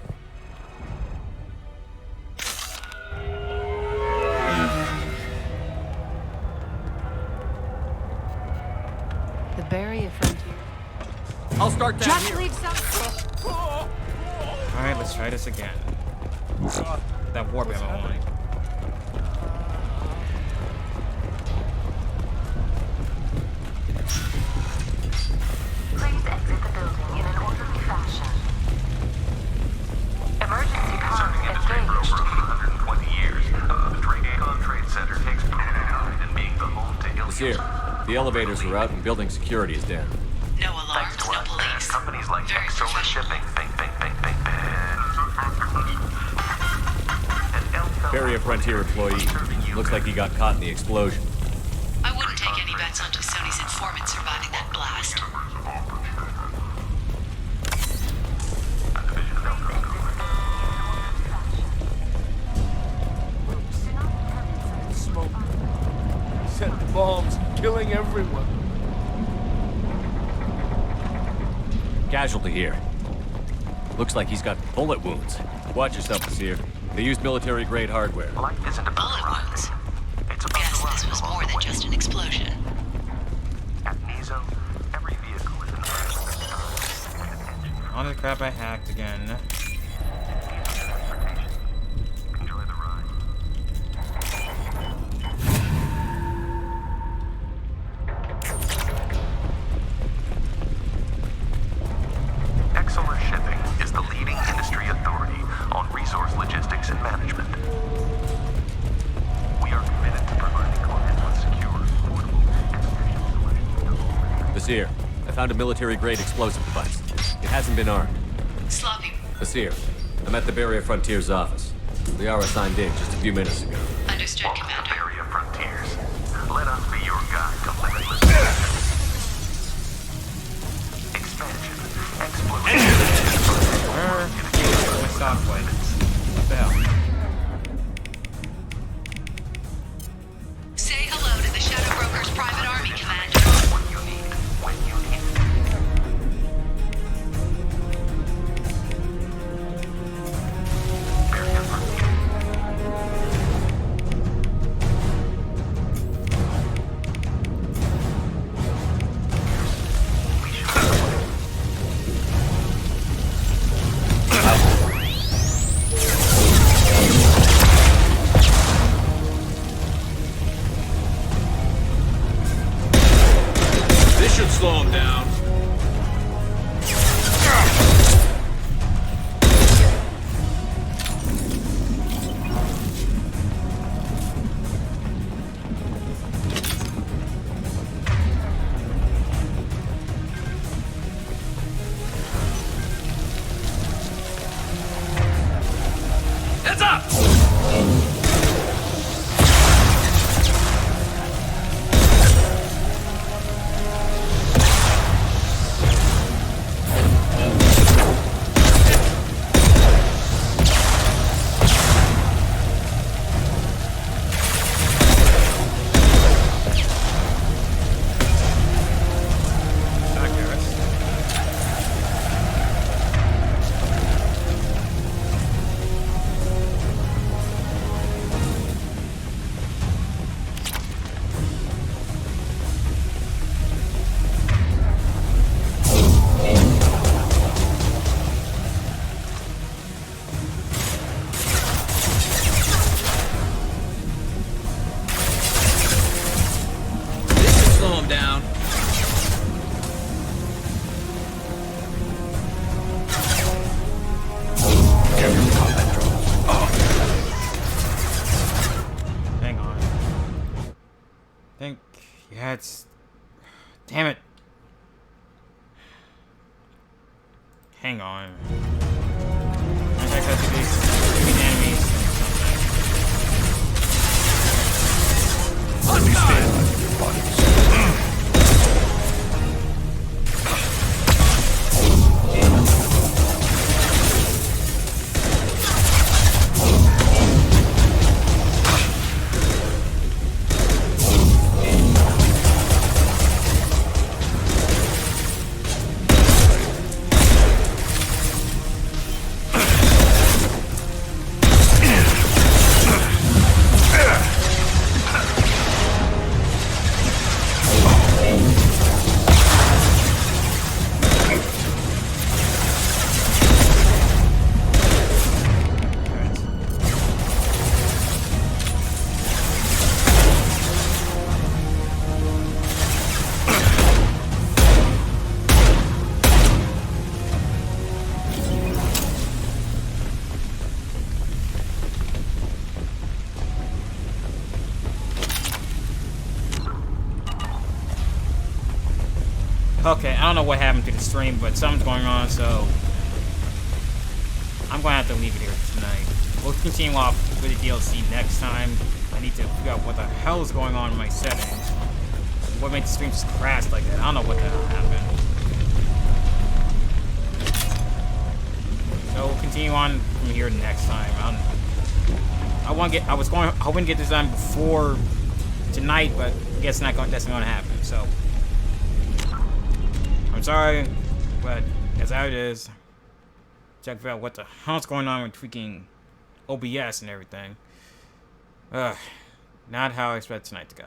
start that Just here. leave some. Alright, let's try this again. That warp ammo only. Please exit the building in an orderly fashion. Emergency power engaged. For 120 years, the Dracon Trade Center takes pride in being the home to Monsieur, the elevators are out and building security is down. No alarms, no police. companies like Solar Shipping. Barrier Frontier employee. Looks like he got caught in the explosion. I wouldn't take any bets on Sony's informant surviving that blast. Smoke. Set bombs, killing everyone. Casualty here. Looks like he's got bullet wounds. Watch yourself, Monsieur. They use military-grade hardware. Life isn't about Bullet wounds. Guess this was more than just an explosion. At Nizo, every vehicle is All the crap I hacked again. Enjoy the ride. Solar Shipping is the leading industry authority on resource logistics and management. We are committed to providing clients with secure, affordable, and efficient solutions. Monsieur, I found a military-grade explosive device. It hasn't been armed. Sloppy. Monsieur, I'm at the Barrier Frontier's office. Liara signed in just a few minutes ago. Understood, Welcome Commander. to Barrier Frontiers. Let us be your guide to limitless expansion, exploration. Stoplight. What the hell? Say hello to the Shadow Broker's private army, Commander. What you need, when you need it. Barrier Frontier. This should slow him down. Heads up! Slow him down. Hang on. Yeah, it's. Damn it. Hang on. I think that's these enemies and something. Understand your bodies. Okay, I don't know what happened to the stream, but something's going on, so I'm going to have to leave it here tonight. We'll continue off with the DLC next time. I need to figure out what the hell is going on in my settings. What made the stream just crash like that? I don't know what the hell happened. So we'll continue on from here next time. I want to get. I was going. Hoping to get this done before tonight, but I guess that's not going to happen. So I'm sorry, but that's how it is. Check out what the hell's going on with freaking OBS and everything. Not how I expect tonight to go.